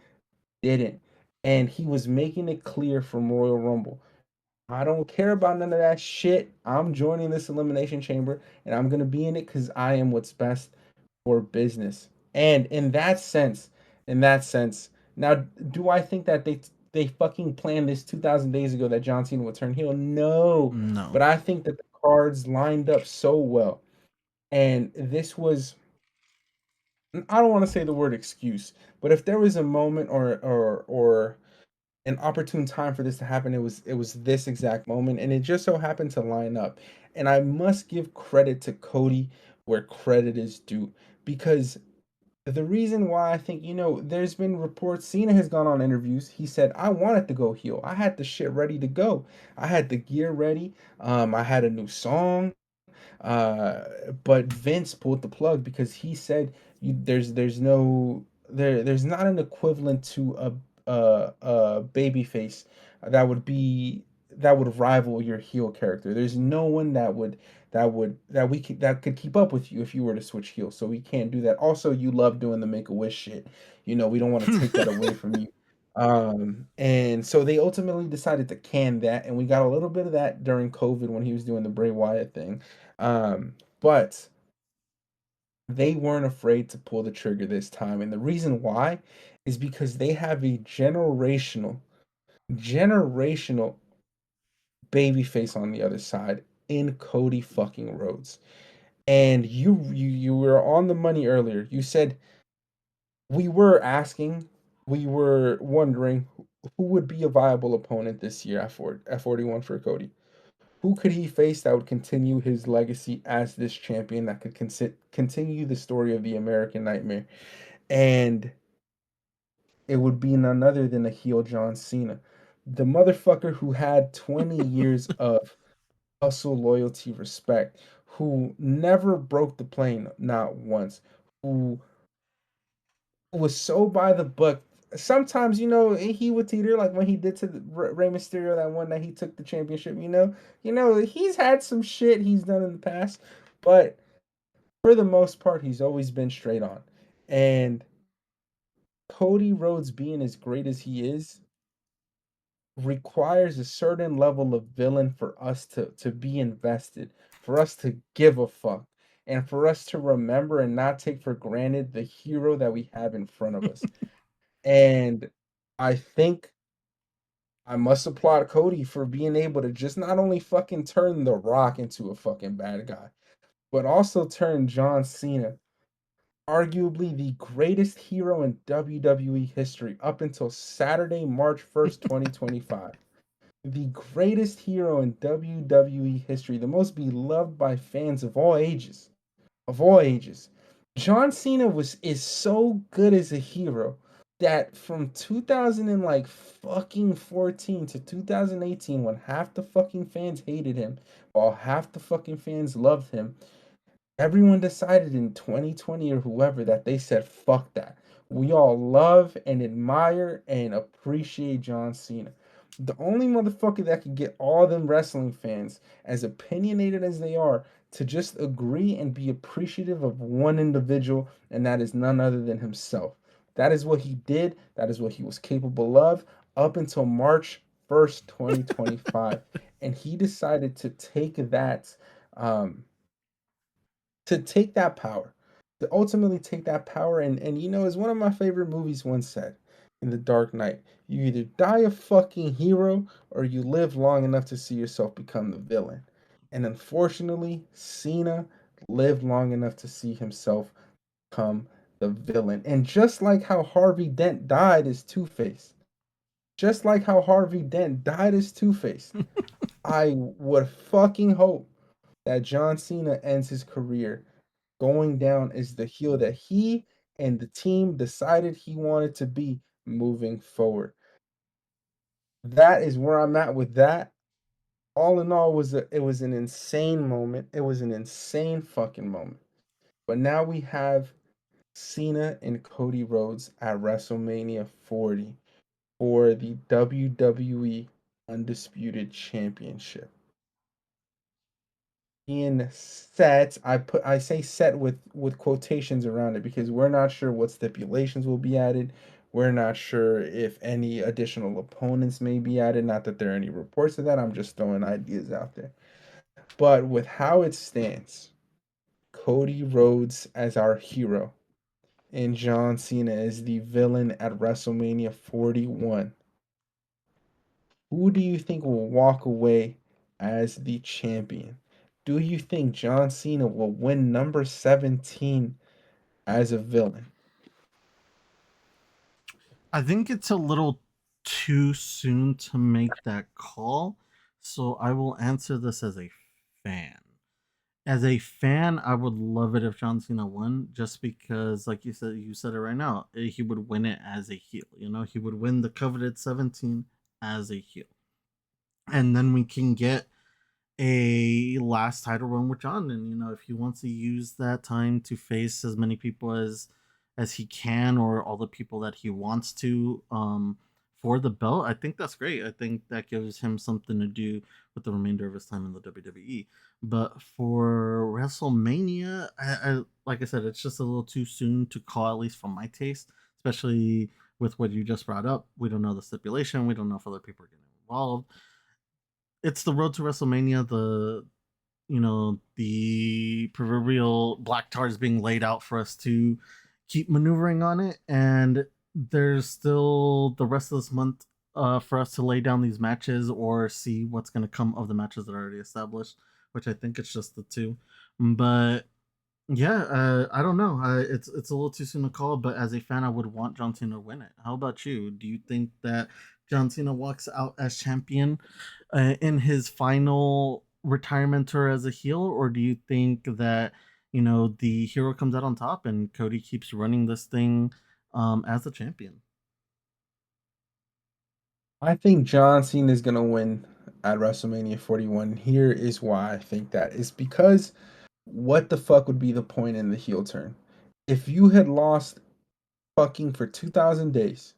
didn't. And he was making it clear from Royal Rumble, I don't care about none of that shit. I'm joining this Elimination Chamber, and I'm going to be in it because I am what's best for business. And in that sense, now, do I think that they fucking planned this 2,000 days ago that John Cena would turn heel? No. No. But I think that the cards lined up so well. And this was, I don't want to say the word excuse, but if there was a moment or an opportune time for this to happen, it was this exact moment, and it just so happened to line up. And I must give credit to Cody where credit is due, because the reason why I think, there's been reports, Cena has gone on interviews. He said, I wanted to go heel. I had the shit ready to go. I had the gear ready. I had a new song. But Vince pulled the plug because he said, there's not an equivalent to a baby face that would rival your heel character. There's no one that could keep up with you if you were to switch heels. So we can't do that. Also, you love doing the Make a Wish shit. We don't want to take that away from you. And so they ultimately decided to can that, and we got a little bit of that during COVID when he was doing the Bray Wyatt thing. But they weren't afraid to pull the trigger this time, and the reason why is because they have a generational babyface on the other side in Cody fucking Rhodes. And you were on the money earlier. You said we were asking, we were wondering who would be a viable opponent this year at 41 for Cody. Who could he face that would continue his legacy as this champion that could continue the story of the American Nightmare? And it would be none other than a heel John Cena. The motherfucker who had 20 years of hustle, loyalty, respect, who never broke the plane, not once, who was so by the book. Sometimes, he would teeter like when he did to Rey Mysterio that one that he took the championship. He's had some shit he's done in the past, but for the most part, he's always been straight on. And Cody Rhodes being as great as he is requires a certain level of villain for us to be invested, for us to give a fuck, and for us to remember and not take for granted the hero that we have in front of us. And I think I must applaud Cody for being able to just not only fucking turn The Rock into a fucking bad guy, but also turn John Cena, arguably the greatest hero in WWE history up until Saturday, March 1st, 2025. The greatest hero in WWE history, the most beloved by fans of all ages. Of all ages. John Cena is so good as a hero that from 2000 and like fucking 14 to 2018 when half the fucking fans hated him while half the fucking fans loved him, everyone decided in 2020 or whoever that they said fuck that. We all love and admire and appreciate John Cena. The only motherfucker that could get all them wrestling fans, as opinionated as they are, to just agree and be appreciative of one individual, and that is none other than himself. That is what he did. That is what he was capable of up until March 1st, 2025. And he decided to take that power, to ultimately take that power. And as one of my favorite movies once said in The Dark Knight, you either die a fucking hero or you live long enough to see yourself become the villain. And unfortunately, Cena lived long enough to see himself become the villain. And just like how Harvey Dent died as Two-Face, I would fucking hope that John Cena ends his career going down as the heel that he and the team decided he wanted to be moving forward. That is where I'm at with that. All in all, it was an insane moment. It was an insane fucking moment. But now we have Cena and Cody Rhodes at WrestleMania 40 for the WWE Undisputed Championship. In set, I say set with quotations around it because we're not sure what stipulations will be added. We're not sure if any additional opponents may be added. Not that there are any reports of that. I'm just throwing ideas out there. But with how it stands, Cody Rhodes as our hero and John Cena as the villain at WrestleMania 41. Who do you think will walk away as the champion? Do you think John Cena will win number 17 as a villain? I think it's a little too soon to make that call, so I will answer this as a fan. As a fan, I would love it if John Cena won, just because, like you said it right now, he would win it as a heel. He would win the coveted 17 as a heel, and then we can get a last title run with John. And if he wants to use that time to face as many people as he can, or all the people that he wants to, for the belt, I think that's great. I think that gives him something to do with the remainder of his time in the WWE. But for WrestleMania, like I said, it's just a little too soon to call, at least for my taste, especially with what you just brought up. We don't know the stipulation. We don't know if other people are getting involved. It's the road to WrestleMania. The proverbial black tar is being laid out for us to keep maneuvering on it, and there's still the rest of this month for us to lay down these matches or see what's going to come of the matches that are already established, which I think it's just the two. But yeah, I don't know. It's a little too soon to call, but as a fan, I would want John Cena to win it. How about you? Do you think that John Cena walks out as champion in his final retirement tour as a heel, or do you think that the hero comes out on top and Cody keeps running this thing as the champion? I think John Cena is gonna win at WrestleMania 41. Here is why I think that. It's because what the fuck would be the point in the heel turn? If you had lost fucking for 2,000 days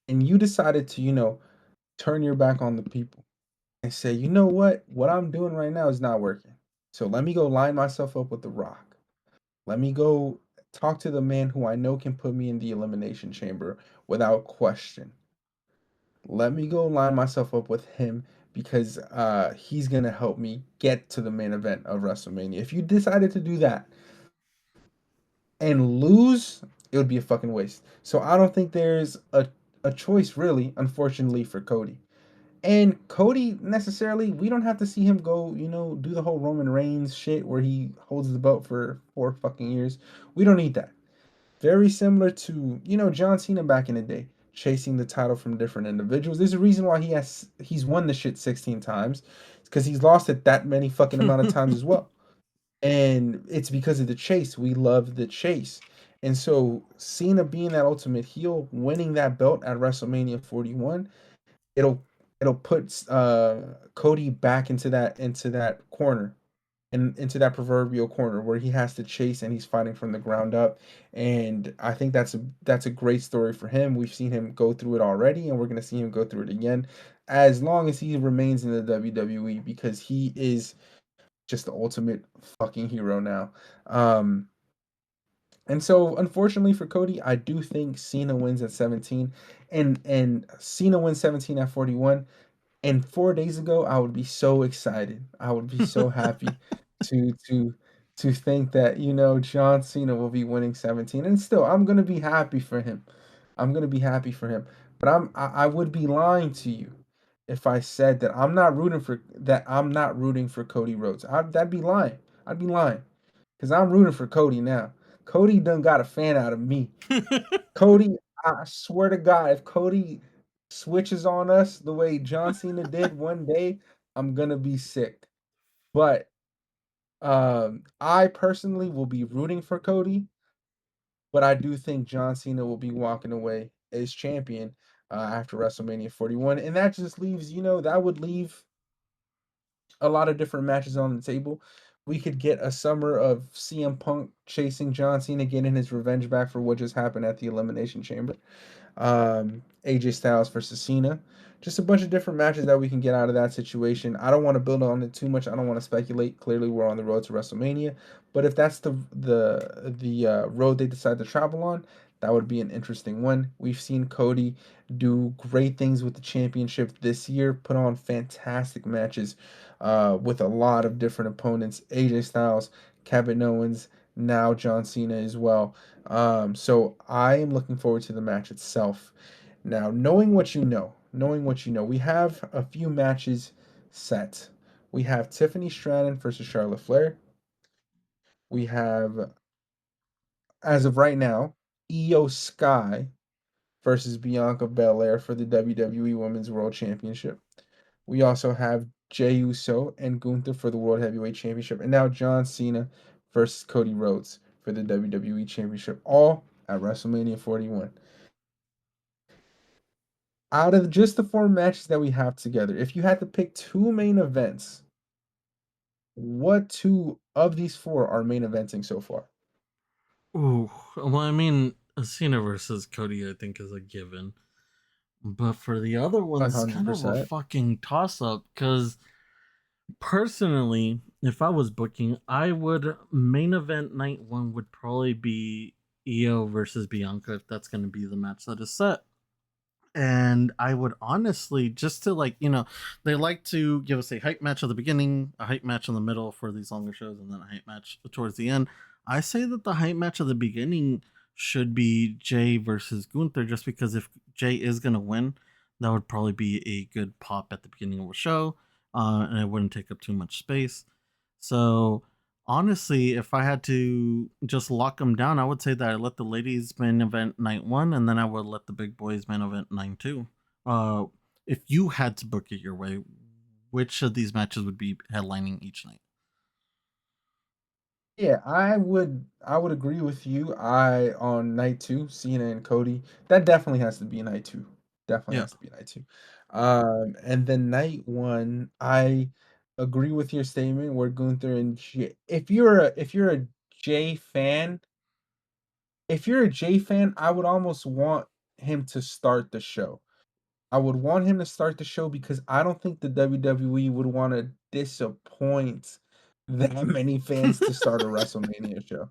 and you decided to, turn your back on the people and say, you know what I'm doing right now is not working. So let me go line myself up with The Rock. Let me go talk to the man who I know can put me in the Elimination Chamber without question. Let me go line myself up with him because he's going to help me get to the main event of WrestleMania. If you decided to do that and lose, it would be a fucking waste. So I don't think there's a choice, really, unfortunately, for Cody. And Cody, necessarily, we don't have to see him go, do the whole Roman Reigns shit where he holds the belt for 4 fucking years. We don't need that. Very similar to, John Cena back in the day, chasing the title from different individuals. There's a reason why he's won the shit 16 times. It's because he's lost it that many fucking amount of times as well. And it's because of the chase. We love the chase. And so Cena being that ultimate heel, winning that belt at WrestleMania 41, it'll put Cody back into that corner and into that proverbial corner where he has to chase and he's fighting from the ground up. And I think that's a great story for him. We've seen him go through it already, and we're gonna see him go through it again as long as he remains in the WWE because he is just the ultimate fucking hero now. And so, unfortunately for Cody, I do think Cena wins at 17, and Cena wins 17 at 41. And 4 days ago, I would be so excited. I would be so happy to to to think that, John Cena will be winning 17. And still, I'm gonna be happy for him. I'm gonna be happy for him. But I would be lying to you if I said that I'm not rooting for Cody Rhodes. That'd be lying. I'd be lying. Because I'm rooting for Cody now. Cody done got a fan out of me. Cody, I swear to God, if Cody switches on us the way John Cena did one day, I'm gonna be sick. But I personally will be rooting for Cody, but I do think John Cena will be walking away as champion after WrestleMania 41, and that just leaves, that would leave a lot of different matches on the table. We could get a summer of CM Punk chasing John Cena, getting his revenge back for what just happened at the Elimination Chamber. AJ Styles versus Cena. Just a bunch of different matches that we can get out of that situation. I don't want to build on it too much. I don't want to speculate. Clearly, we're on the road to WrestleMania, but if that's the road they decide to travel on, that would be an interesting one. We've seen Cody do great things with the championship this year, put on fantastic matches with a lot of different opponents. AJ Styles, Kevin Owens, now John Cena as well. So I am looking forward to the match itself. Now, knowing what you know, we have a few matches set. We have Tiffany Stratton versus Charlotte Flair. We have, as of right now, Io Sky versus Bianca Belair for the WWE Women's World Championship. We also have Jey Uso and Gunther for the World Heavyweight Championship. And now John Cena versus Cody Rhodes for the WWE Championship, all at WrestleMania 41. Out of just the 4 matches that we have together, if you had to pick 2 main events, what 2 of these 4 are main eventing so far? Ooh, well, I mean, Cena versus Cody, I think, is a given. But for the other ones, kind of a 100%. fucking toss up. Because personally, if I was booking, I would main event night 1 would probably be Io versus Bianca if that's going to be the match that is set. And I would honestly, just to like, they like to give us a hype match at the beginning, a hype match in the middle for these longer shows, and then a hype match towards the end. I say that the hype match at the beginning should be Jay versus Gunther, just because if Jay is going to win, that would probably be a good pop at the beginning of a show, and it wouldn't take up too much space. So honestly, if I had to just lock them down, I would say that I let the ladies main event night one, and then I would let the big boys main event night two. Uh, if you had to book it your way, which of these matches would be headlining each night? Yeah, I would agree with you. I on night two, Cena and Cody. That definitely has to be night two. Definitely Yeah. has to be night two. And then night one, I agree with your statement where Gunther and Jay, if you're a Jay fan, if you're a Jay fan, I would almost want him to start the show. I would want him to start the show because I don't think the WWE would want to disappoint that many fans to start a WrestleMania show.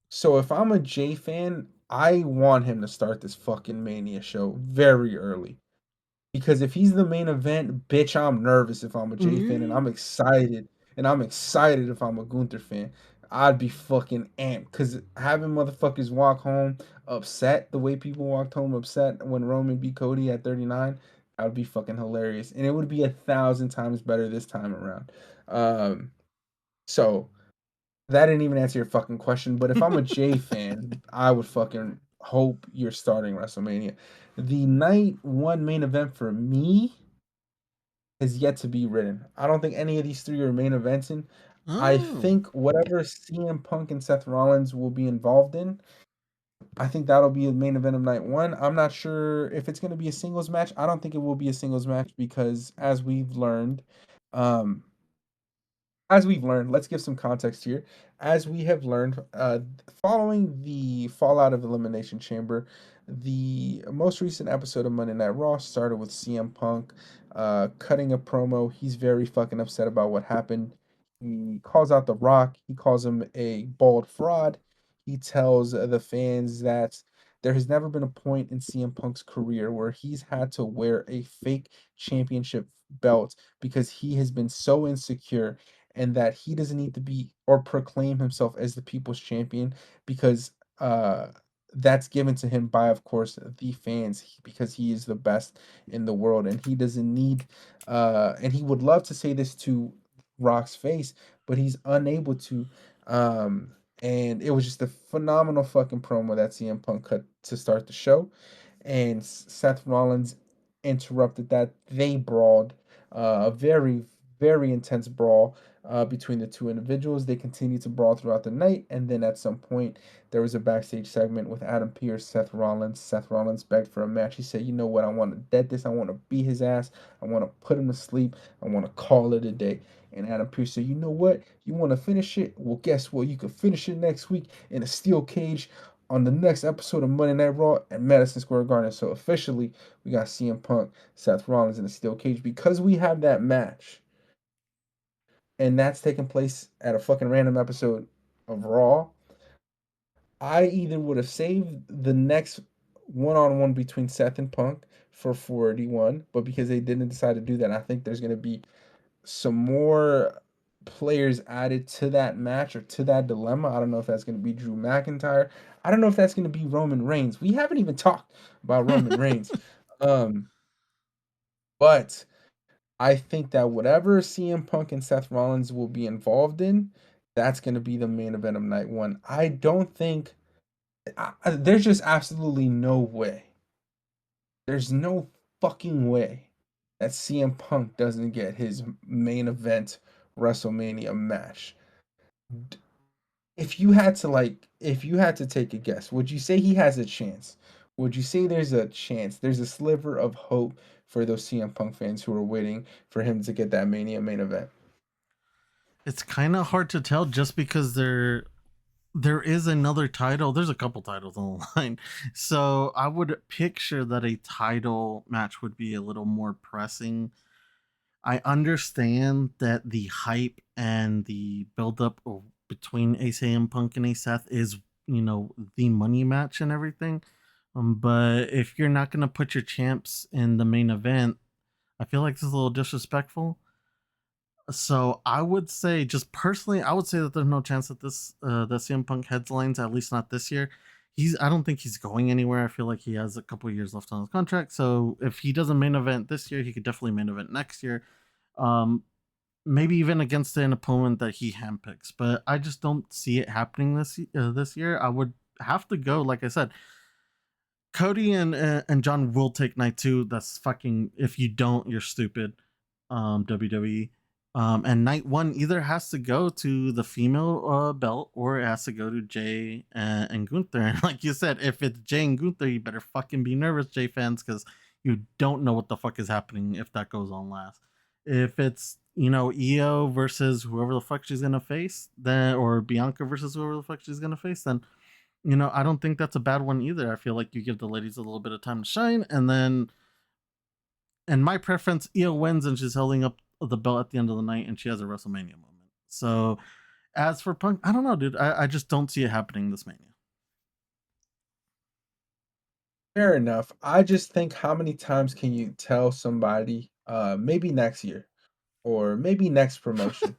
So if I'm a Jay fan, I want him to start this fucking Mania show very early. Because if he's the main event, bitch, I'm nervous if I'm a Jay fan, and I'm Mm. excited. And I'm excited if I'm a Gunther fan. I'd be fucking amped. Because having motherfuckers walk home upset the way people walked home upset when Roman beat Cody at 39, that would be fucking hilarious. And it would be 1,000 times better this time around. So that didn't even answer your fucking question, but if I'm a Jay fan, I would fucking hope you're starting WrestleMania. The night one main event for me is yet to be written. I don't think any of these three are main eventing. I Oh. think whatever CM Punk and Seth Rollins will be involved in, I think that'll be the main event of night one. I'm not sure if it's going to be a singles match. I don't think it will be a singles match because, um, as we've learned, let's give some context here. As we have learned, following the fallout of Elimination Chamber, the most recent episode of Monday Night Raw started with CM Punk cutting a promo. He's very fucking upset about what happened. He calls out The Rock. He calls him a bald fraud. He tells the fans that there has never been a point in CM Punk's career where he's had to wear a fake championship belt because he has been so insecure and that he doesn't need to be or proclaim himself as the people's champion because that's given to him by, of course, the fans because he is the best in the world and he doesn't need and he would love to say this to Rock's face, but he's unable to. And it was just a phenomenal fucking promo that CM Punk cut to start the show, and Seth Rollins interrupted that. They brawled, a very, very intense brawl between the two individuals. They continued to brawl throughout the night, and then at some point, there was a backstage segment with Adam Pearce, Seth Rollins. Seth Rollins begged for a match. He said, "You know what? I want to dead this. I want to beat his ass. I want to put him to sleep. I want to call it a day." And Adam Pearce said, "You know what? You want to finish it? Well, guess what? You can finish it next week in a steel cage on the next episode of Monday Night Raw at Madison Square Garden." So officially, we got CM Punk, Seth Rollins in a steel cage because we have that match, and that's taking place at a fucking random episode of Raw. I either would have saved the next one-on-one between Seth and Punk for 41, but because they didn't decide to do that, I think there's going to be some more players added to that match or to that dilemma. I don't know if that's going to be Drew McIntyre. I don't know if that's going to be Roman Reigns. We haven't even talked about Roman Reigns. Um, but I think that whatever CM Punk and Seth Rollins will be involved in, that's going to be the main event of night one. I don't think there's just absolutely no way. There's no fucking way that CM Punk doesn't get his main event WrestleMania match. If you had to take a guess, would you say he has a chance? Would you say there's a chance, there's a sliver of hope for those CM Punk fans who are waiting for him to get that Mania main event? It's kind of hard to tell just because there is another title. There's a couple titles on the line. So I would picture that a title match would be a little more pressing. I understand that the hype and the buildup between ACM Punk and A Seth is, the money match and everything. But if you're not gonna put your champs in the main event, I feel like this is a little disrespectful. So I would say, just personally, I would say that there's no chance that that CM Punk headlines, at least not this year. I don't think he's going anywhere. I feel like he has a couple years left on his contract. So if he doesn't main event this year, he could definitely main event next year. Um, Maybe even against an opponent that he handpicks. But I just don't see it happening this year. I would have to go, like I said, Cody and John will take night two. That's fucking. If you don't, you're stupid. WWE. And night one either has to go to the female belt or it has to go to Jay and Gunther. And like you said, if it's Jay and Gunther, you better fucking be nervous, Jay fans, because you don't know what the fuck is happening if that goes on last. If it's Io versus whoever the fuck she's gonna face, then or Bianca versus whoever the fuck she's gonna face, then I don't think that's a bad one either. I feel like you give the ladies a little bit of time to shine, and then, in my preference, Io wins and she's holding up the belt at the end of the night, and she has a WrestleMania moment. So, as for Punk, I don't know, dude. I just don't see it happening this Mania. Fair enough. I just think how many times can you tell somebody, maybe next year or maybe next promotion,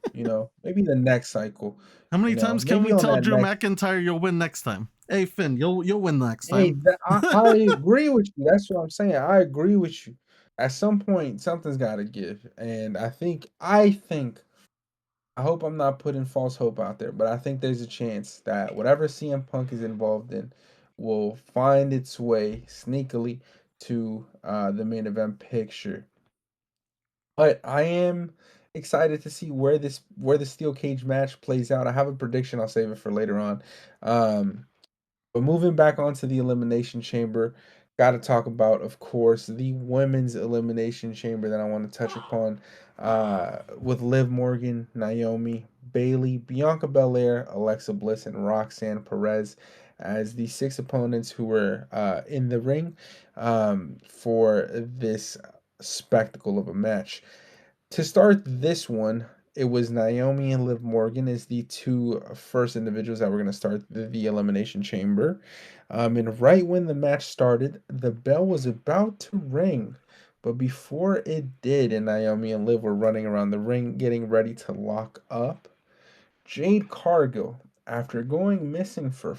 maybe the next cycle, How many times can maybe we on tell that Drew next. McIntyre you'll win next time? Hey Finn, you'll win next Hey, time. I agree with you. That's what I'm saying. I agree with you. At some point, something's got to give, and I think I hope I'm not putting false hope out there, but I think there's a chance that whatever CM Punk is involved in will find its way sneakily to the main event picture. But I am excited to see where the steel cage match plays out. I have a prediction. I'll save it for later on. Um, but moving back onto the Elimination Chamber, got to talk about, of course, the women's Elimination Chamber that I want to touch upon with Liv Morgan, Naomi, Bailey, Bianca Belair, Alexa Bliss, and Roxanne Perez as the six opponents who were in the ring for this spectacle of a match. To start this one, it was Naomi and Liv Morgan as the two first individuals that were going to start the Elimination Chamber. And right when the match started, the bell was about to ring. But before it did, and Naomi and Liv were running around the ring getting ready to lock up, Jade Cargill, after going missing for,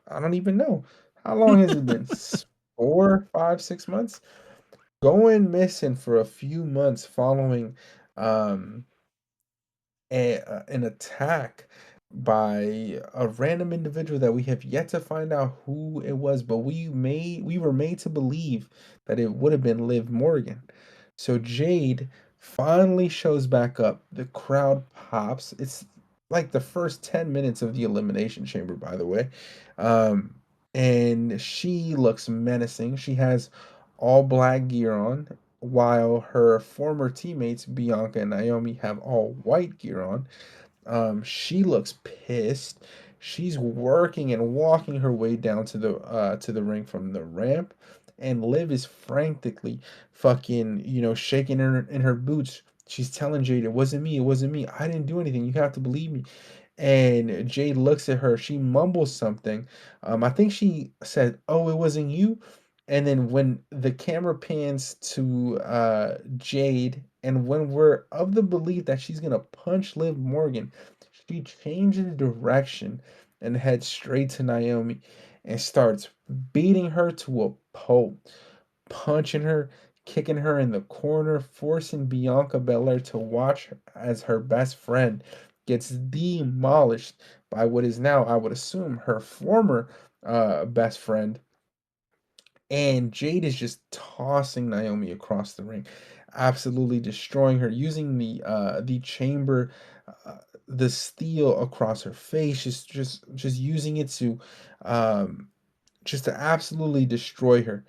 I don't even know, how long has it been? 4, 5, 6 months? Going missing for a few months following um, an attack by a random individual that we have yet to find out who it was, but we were made to believe that it would have been Liv Morgan. So Jade finally shows back up. The crowd pops. It's like the first 10 minutes of the Elimination Chamber, by the way. Um, and she looks menacing. She has all black gear on, while her former teammates Bianca and Naomi have all white gear on. She looks pissed. She's working and walking her way down to the ring from the ramp, and Liv is frantically fucking shaking her in her boots. She's telling Jade, "It wasn't me. It wasn't me. I didn't do anything. You have to believe me." And Jade looks at her. She mumbles something. I think she said, "Oh, it wasn't you." And then when the camera pans to Jade, and when we're of the belief that she's gonna punch Liv Morgan, she changes direction and heads straight to Naomi and starts beating her to a pulp, punching her, kicking her in the corner, forcing Bianca Belair to watch as her best friend gets demolished by what is now, I would assume, her former best friend. And Jade is just tossing Naomi across the ring, absolutely destroying her, using the chamber, uh, the steel across her face, just using it to um just to absolutely destroy her.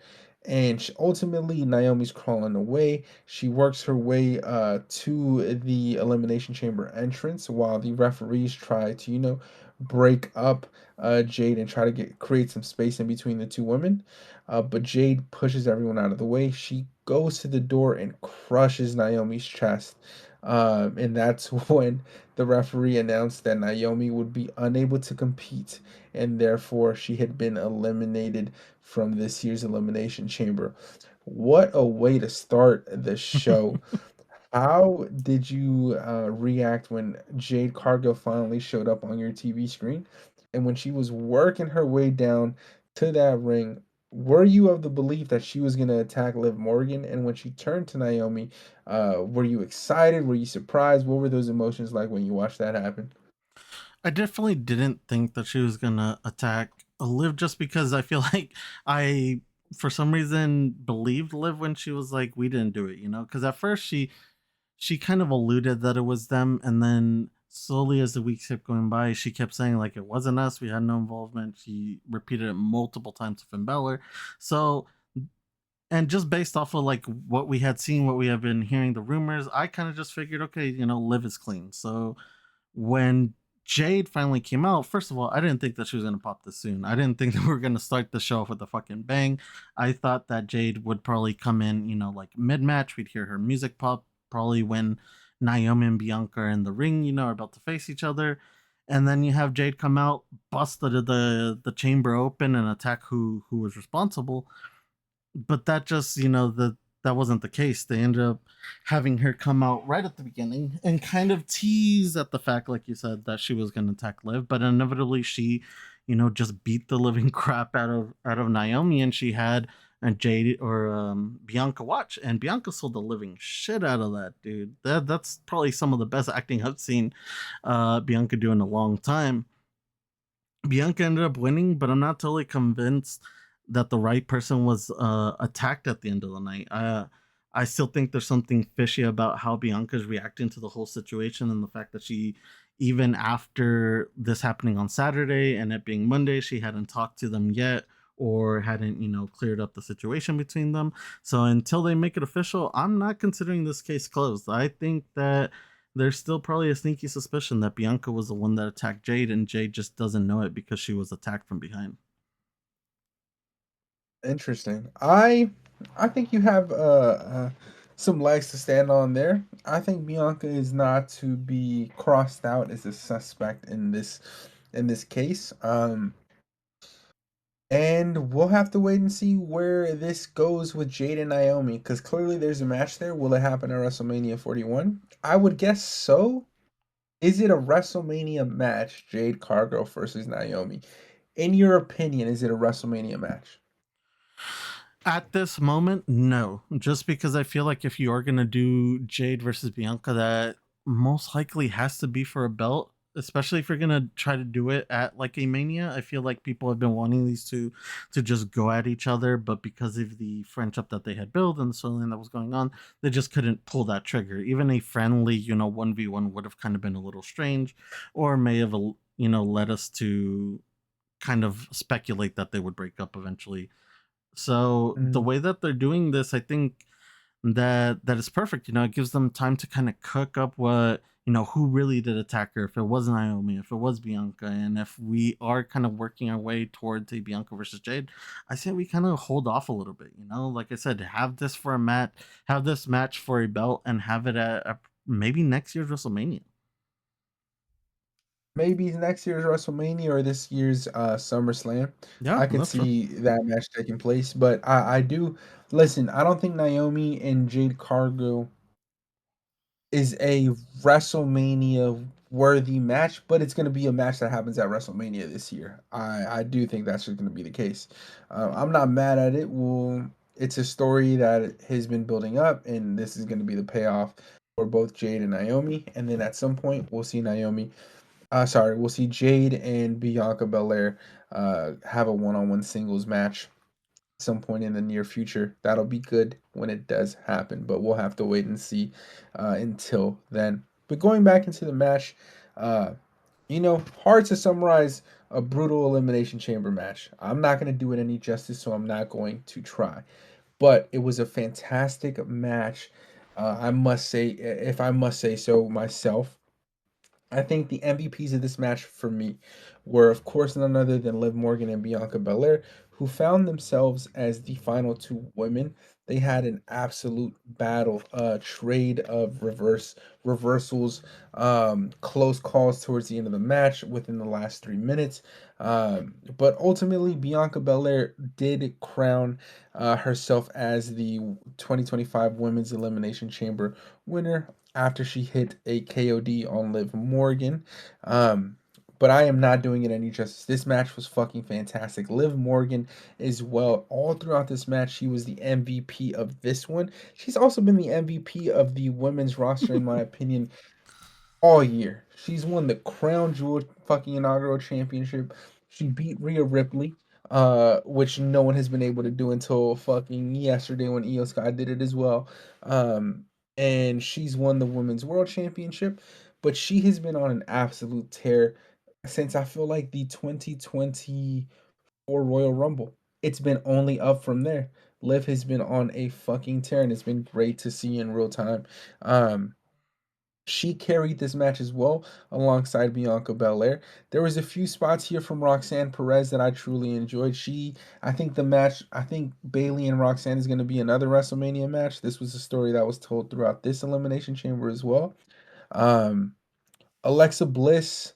And ultimately, Naomi's crawling away. She works her way to the Elimination Chamber entrance while the referees try to, break up Jade and try to create some space in between the two women. But Jade pushes everyone out of the way. She goes to the door and crushes Naomi's chest. And that's when the referee announced that Naomi would be unable to compete, and therefore she had been eliminated from this year's Elimination Chamber. What a way to start the show! How did you react when Jade Cargill finally showed up on your TV screen? And when she was working her way down to that ring, were you of the belief that she was going to attack Liv Morgan? And when she turned to Naomi, were you excited? Were you surprised? What were those emotions like when you watched that happen? I definitely didn't think that she was gonna attack Liv just because I feel like I, for some reason, believed Liv when she was like, "We didn't do it," you know. Because at first she kind of alluded that it was them, and then slowly as the weeks kept going by, she kept saying like it wasn't us. We had no involvement. She repeated it multiple times to Finn Balor. So, and just based off of like what we had seen, what we have been hearing, the rumors, I kind of just figured, okay, you know, Liv is clean. So when Jade finally came out, first of all, I didn't think that she was gonna pop this soon. I didn't think that we were gonna start the show off with a fucking bang. I thought that Jade would probably come in, you know, like mid match. We'd hear her music pop, probably when Naomi and Bianca are in the ring, you know, are about to face each other. And then you have Jade come out, bust the chamber open, and attack who was responsible. But that just, you know, that wasn't the case. They ended up having her come out right at the beginning and kind of tease at the fact, like you said, that she was going to attack Liv, but inevitably she, you know, just beat the living crap out of Naomi, and she had a Jade or Bianca watch, and Bianca sold the living shit out of that dude. That's probably some of the best acting I've seen Bianca do in a long time. Bianca ended up winning, but I'm not totally convinced that the right person was attacked at the end of the night. I still think there's something fishy about how Bianca's reacting to the whole situation, and the fact that she, even after this happening on Saturday and it being Monday, she hadn't talked to them yet or hadn't, you know, cleared up the situation between them. So until they make it official, I'm not considering this case closed. I think that there's still probably a sneaky suspicion that Bianca was the one that attacked Jade, and Jade just doesn't know it because she was attacked from behind. Interesting. I think you have some legs to stand on there. I think Bianca is not to be crossed out as a suspect in this case. And we'll have to wait and see where this goes with Jade and Naomi, because clearly there's a match there. Will it happen at WrestleMania 41? I would guess so. Is it a WrestleMania match, Jade Cargill versus Naomi? In your opinion, is it a WrestleMania match? At this moment, no. Just because I feel like if you are gonna do Jade versus Bianca, that most likely has to be for a belt. Especially if you're gonna try to do it at like a Mania. I feel like people have been wanting these two to just go at each other, but because of the friendship that they had built and the storyline that was going on, they just couldn't pull that trigger. Even a friendly, you know, 1v1 would have kind of been a little strange, or may have, you know, led us to kind of speculate that they would break up eventually. So the Mm, way that they're doing this, I think that is perfect. You know, it gives them time to kind of cook up what, you know, who really did attack her. If it was Naomi, if it was Bianca, and if we are kind of working our way towards a Bianca versus Jade, I say we kind of hold off a little bit. You know, like I said, have this for a match, have this match for a belt, and have it at maybe next year's WrestleMania. maybe next year's WrestleMania or this year's SummerSlam. Yeah, I could that's true. see that match taking place, but I do listen. I don't think Naomi and Jade Cargill is a WrestleMania worthy match, but it's going to be a match that happens at WrestleMania this year. I do think that's going to be the case. I'm not mad at it. Well, it's a story that has been building up, and this is going to be the payoff for both Jade and Naomi. And then at some point, we'll see Naomi. Sorry, we'll see Jade and Bianca Belair have a one-on-one singles match some point in the near future. That'll be good when it does happen, but we'll have to wait and see until then. But going back into the match, uh, hard to summarize a brutal elimination chamber match. I'm not going to do it any justice, so I'm not going to try. But it was a fantastic match. I must say, if I must say so myself, I think the MVPs of this match for me were, of course, none other than Liv Morgan and Bianca Belair, who found themselves as the final two women. They had an absolute battle, trade of reversals, close calls towards the end of the match within the last 3 minutes. But ultimately, Bianca Belair did crown herself as the 2025 Women's Elimination Chamber winner after she hit a KOD on Liv Morgan. Um, but I am not doing it any justice. This match was fucking fantastic. Liv Morgan as well. All throughout this match, she was the MVP of this one. She's also been the MVP of the women's roster, in my opinion, all year. She's won the crown jewel fucking inaugural championship. She beat Rhea Ripley, which no one has been able to do until fucking yesterday when Io Sky did it as well. Um, and she's won the women's world championship, but she has been on an absolute tear since I feel like the 2024 Royal Rumble. It's been only up from there. Liv has been on a fucking tear, and it's been great to see in real time. Um, she carried this match as well alongside Bianca Belair. There was a few spots here from Roxanne Perez that I truly enjoyed. I think Bailey and Roxanne is going to be another WrestleMania match. This was a story that was told throughout this Elimination Chamber as well. Um, Alexa Bliss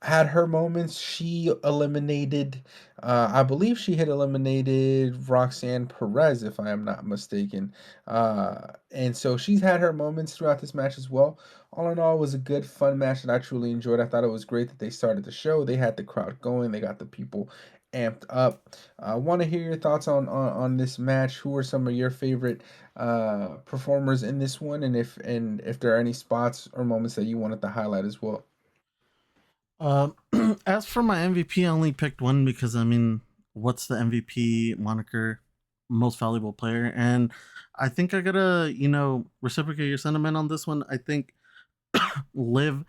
had her moments. She eliminated, I believe she had eliminated Roxanne Perez, if I am not mistaken. And so she's had her moments throughout this match as well. All in all, it was a good, fun match that I truly enjoyed. I thought it was great that they started the show. They had the crowd going. They got the people amped up. I want to hear your thoughts on this match. Who are some of your favorite performers in this one, and if there are any spots or moments that you wanted to highlight as well. Um, as for my MVP, I only picked one because I mean, what's the MVP moniker? Most valuable player, and I think I gotta reciprocate your sentiment on this one. I think Liv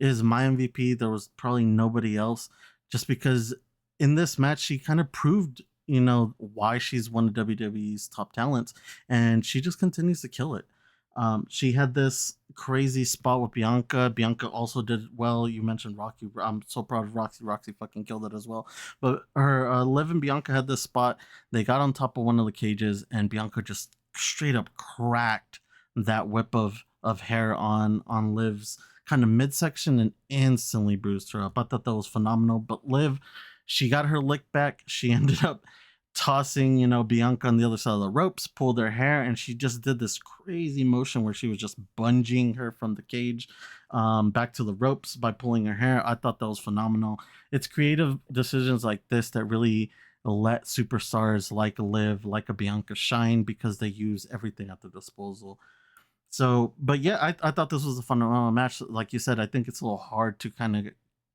is my MVP. There was probably nobody else, just because in this match she kind of proved why she's one of WWE's top talents, and she just continues to kill it. She had this crazy spot with Bianca. Bianca also did well. You mentioned Rocky. I'm so proud of Roxy. Roxy fucking killed it as well. But her Liv and Bianca had this spot. They got on top of one of the cages, and Bianca just straight up cracked that whip of hair on Liv's kind of midsection and instantly bruised her up. I thought that was phenomenal. But Liv, she got her lick back. She ended up tossing, Bianca on the other side of the ropes, pulled her hair, and she just did this crazy motion where she was just bunging her from the cage back to the ropes by pulling her hair. I thought that was phenomenal. It's creative decisions like this that really let superstars like Liv, like a Bianca shine because they use everything at their disposal. So, but yeah, I thought this was a phenomenal match. Like you said, I think it's a little hard to kind of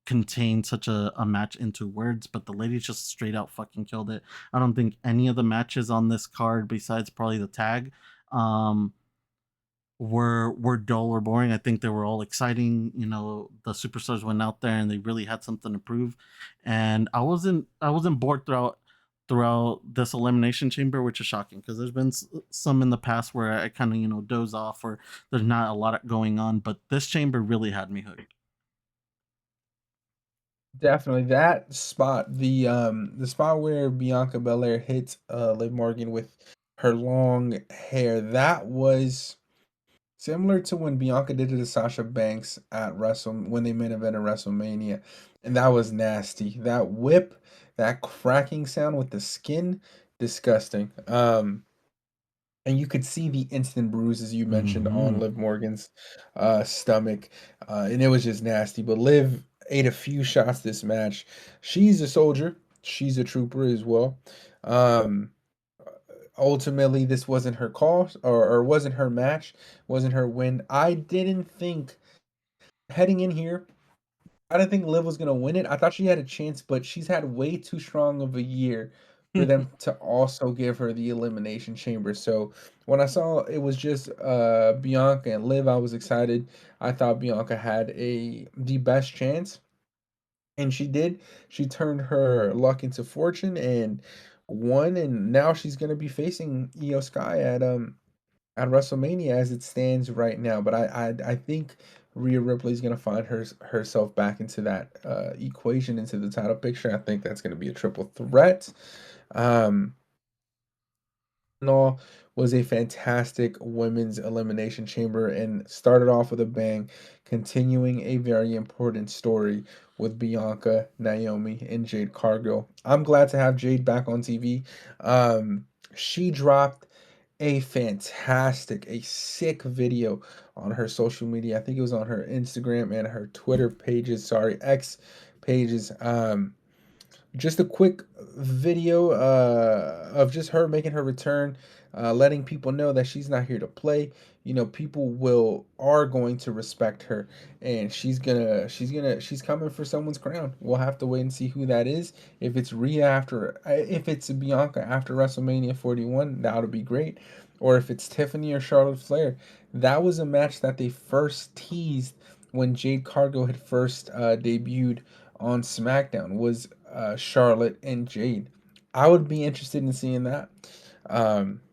contain such a match into words, but the ladies just straight out fucking killed it. I don't think any of the matches on this card, besides probably the tag, um, were dull or boring. I think they were all exciting. The superstars went out there and they really had something to prove. And I wasn't bored throughout this elimination chamber, which is shocking because there's been some in the past where I kind of doze off or there's not a lot going on, but this chamber really had me hooked. Definitely that spot, the spot where Bianca Belair hit Liv Morgan with her long hair, that was similar to when Bianca did it to Sasha Banks at when they main event at WrestleMania, and that was nasty. That whip, that cracking sound with the skin, disgusting. And you could see the instant bruises you mentioned on Hmm. Liv Morgan's stomach, and it was just nasty. But Liv ate a few shots this match. She's a soldier. She's a trooper as well. Um, Ultimately, this wasn't her call or wasn't her match, wasn't her win. I didn't think heading in here I didn't think Liv was gonna win it. I thought she had a chance, but she's had way too strong of a year for them to also give her the elimination chamber. So when I saw it was just Bianca and Liv, I was excited. I thought Bianca had the best chance, and she did. She turned her luck into fortune and won, and now she's gonna be facing Io Sky at WrestleMania as it stands right now. But I think Rhea Ripley's gonna find herself back into that equation, into the title picture. I think that's gonna be a triple threat. Um, in all, was a fantastic women's elimination chamber and started off with a bang, continuing a very important story with Bianca, Naomi, and Jade Cargill. I'm glad to have Jade back on TV. She dropped a fantastic, a sick video on her social media. I think it was on her Instagram and her Twitter pages, sorry, X pages. Just a quick video of just her making her return, letting people know that she's not here to play. You know, people will are going to respect her, and she's coming for someone's crown. We'll have to wait and see who that is. If it's Rhea after, if it's Bianca after WrestleMania 41, that would be great. Or if it's Tiffany or Charlotte Flair, that was a match that they first teased when Jade Cargill had first debuted on SmackDown, was Charlotte and Jade. I would be interested in seeing that.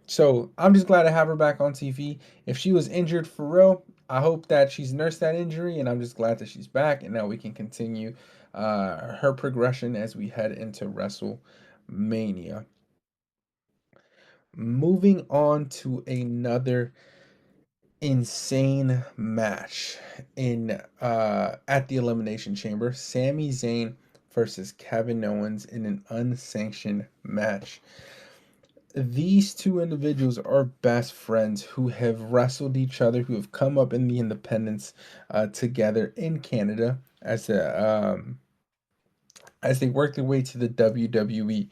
So I'm just glad to have her back on TV. If she was injured for real, I hope that she's nursed that injury, and I'm just glad that she's back, and now we can continue her progression as we head into WrestleMania. Moving on to another insane match in at the Elimination Chamber. Sami Zayn versus Kevin Owens in an unsanctioned match. These two individuals are best friends who have wrestled each other, who have come up in the independents together in Canada as they work their way to the WWE.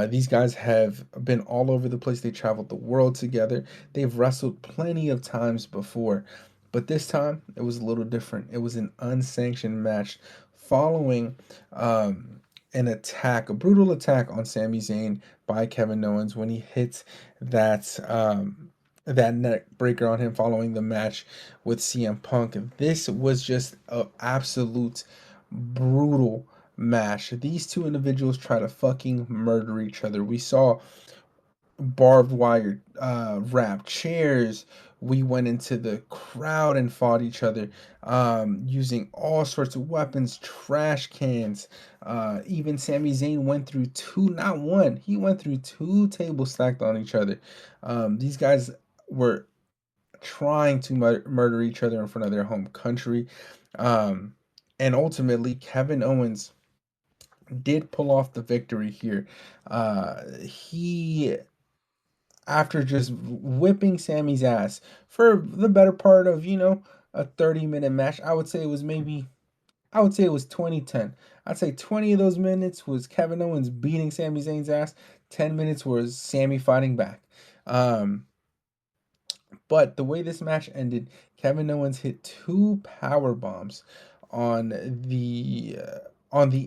These guys have been all over the place. They traveled the world together. They've wrestled plenty of times before, but this time it was a little different. It was an unsanctioned match following an attack, a brutal attack on Sami Zayn by Kevin Owens when he hits that neck breaker on him following the match with CM Punk. This was just an absolute brutal match. These two individuals try to fucking murder each other. We saw barbed wire, wrapped chairs. We went into the crowd and fought each other using all sorts of weapons, trash cans. Even Sami Zayn went through two, not one, he went through two tables stacked on each other. These guys were trying to murder each other in front of their home country. Um, and ultimately, Kevin Owens did pull off the victory here. He, after just whipping Sammy's ass for the better part of, a 30-minute match, I would say it was 2010. I'd say 20 of those minutes was Kevin Owens beating Sami Zayn's ass. 10 minutes was Sammy fighting back. But the way this match ended, Kevin Owens hit two power bombs on the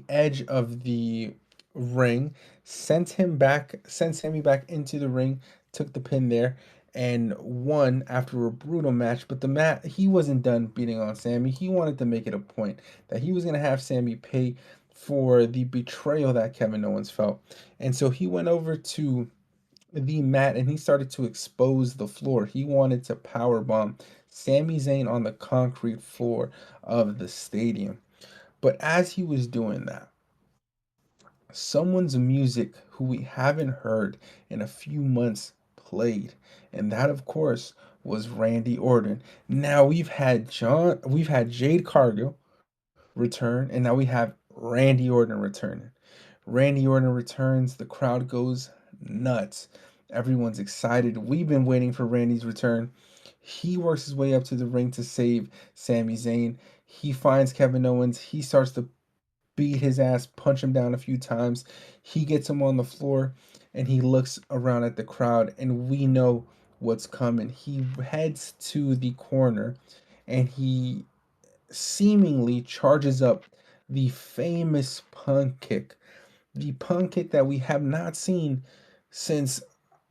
edge of the ring, sent Sammy back into the ring, took the pin there, and won after a brutal match. But he wasn't done beating on Sammy. He wanted to make it a point that he was gonna have Sammy pay for the betrayal that Kevin Owens felt, and so he went over to the mat and he started to expose the floor. He wanted to power bomb Sami Zayn on the concrete floor of the stadium. But as he was doing that, someone's music who we haven't heard in a few months played. And that of course was Randy Orton. Now we've had Jade Cargill return, and now we have Randy Orton returning. Randy Orton returns, the crowd goes nuts. Everyone's excited. We've been waiting for Randy's return. He works his way up to the ring to save Sami Zayn. He finds Kevin Owens. He starts to beat his ass, punch him down a few times. He gets him on the floor and he looks around at the crowd, and we know what's coming. He heads to the corner and he seemingly charges up the famous punk kick. The punk kick that we have not seen since,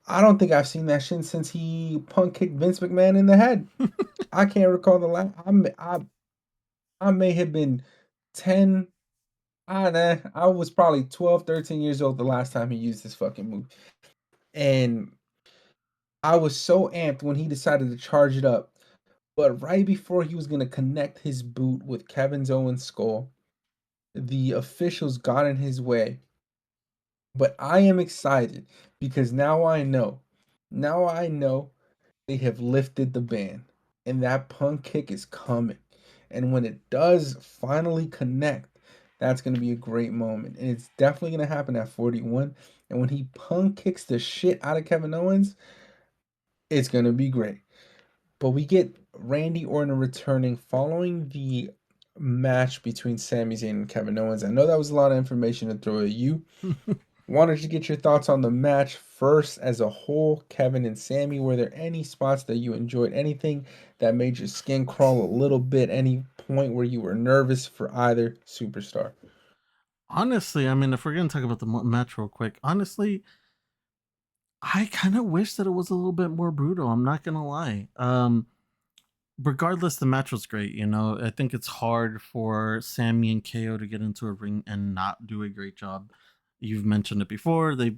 I don't think I've seen that shit since he punk kicked Vince McMahon in the head. I can't recall the last. I may have been 10. I was probably 12, 13 years old the last time he used this fucking move. And I was so amped when he decided to charge it up. But right before he was gonna connect his boot with Kevin Owens' skull, the officials got in his way. But I am excited because now I know they have lifted the ban and that punk kick is coming. And when it does finally connect, that's going to be a great moment. And it's definitely going to happen at 41. And when he punk kicks the shit out of Kevin Owens, it's going to be great. But we get Randy Orton returning following the match between Sami Zayn and Kevin Owens. I know that was a lot of information to throw at you. Wanted to get your thoughts on the match first as a whole, Kevin and Sammy. Were there any spots that you enjoyed? Anything that made your skin crawl a little bit? Any point where you were nervous for either superstar? Honestly, I mean, if we're gonna talk about the match real quick, honestly, I kind of wish that it was a little bit more brutal. I'm not gonna lie. Regardless, the match was great. You know, I think it's hard for Sammy and KO to get into a ring and not do a great job. You've mentioned it before. They,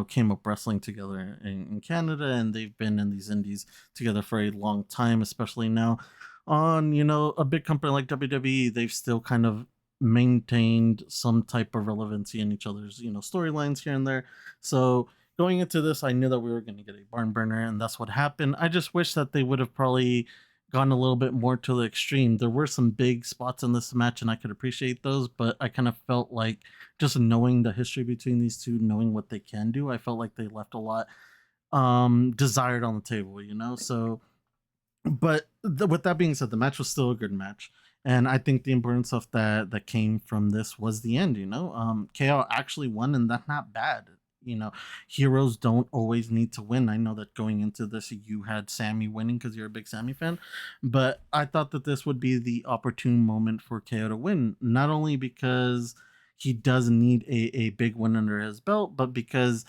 came up wrestling together in Canada, and they've been in these indies together for a long time, especially now on, a big company like WWE. They've still kind of maintained some type of relevancy in each other's, storylines here and there. So going into this, I knew that we were going to get a barn burner, and that's what happened. I just wish that they would have probably gone a little bit more to the extreme. There were some big spots in this match, and I could appreciate those, but I kind of felt like just knowing the history between these two, knowing what they can do, I felt like they left a lot desired on the table, So, but with that being said, the match was still a good match. And I think the important stuff that came from this was the end. KO actually won, and that's not bad. You know, Heroes don't always need to win. I know that going into this, you had Sammy winning because you're a big Sammy fan, but I thought that this would be the opportune moment for KO to win, not only because he does need a big win under his belt, but because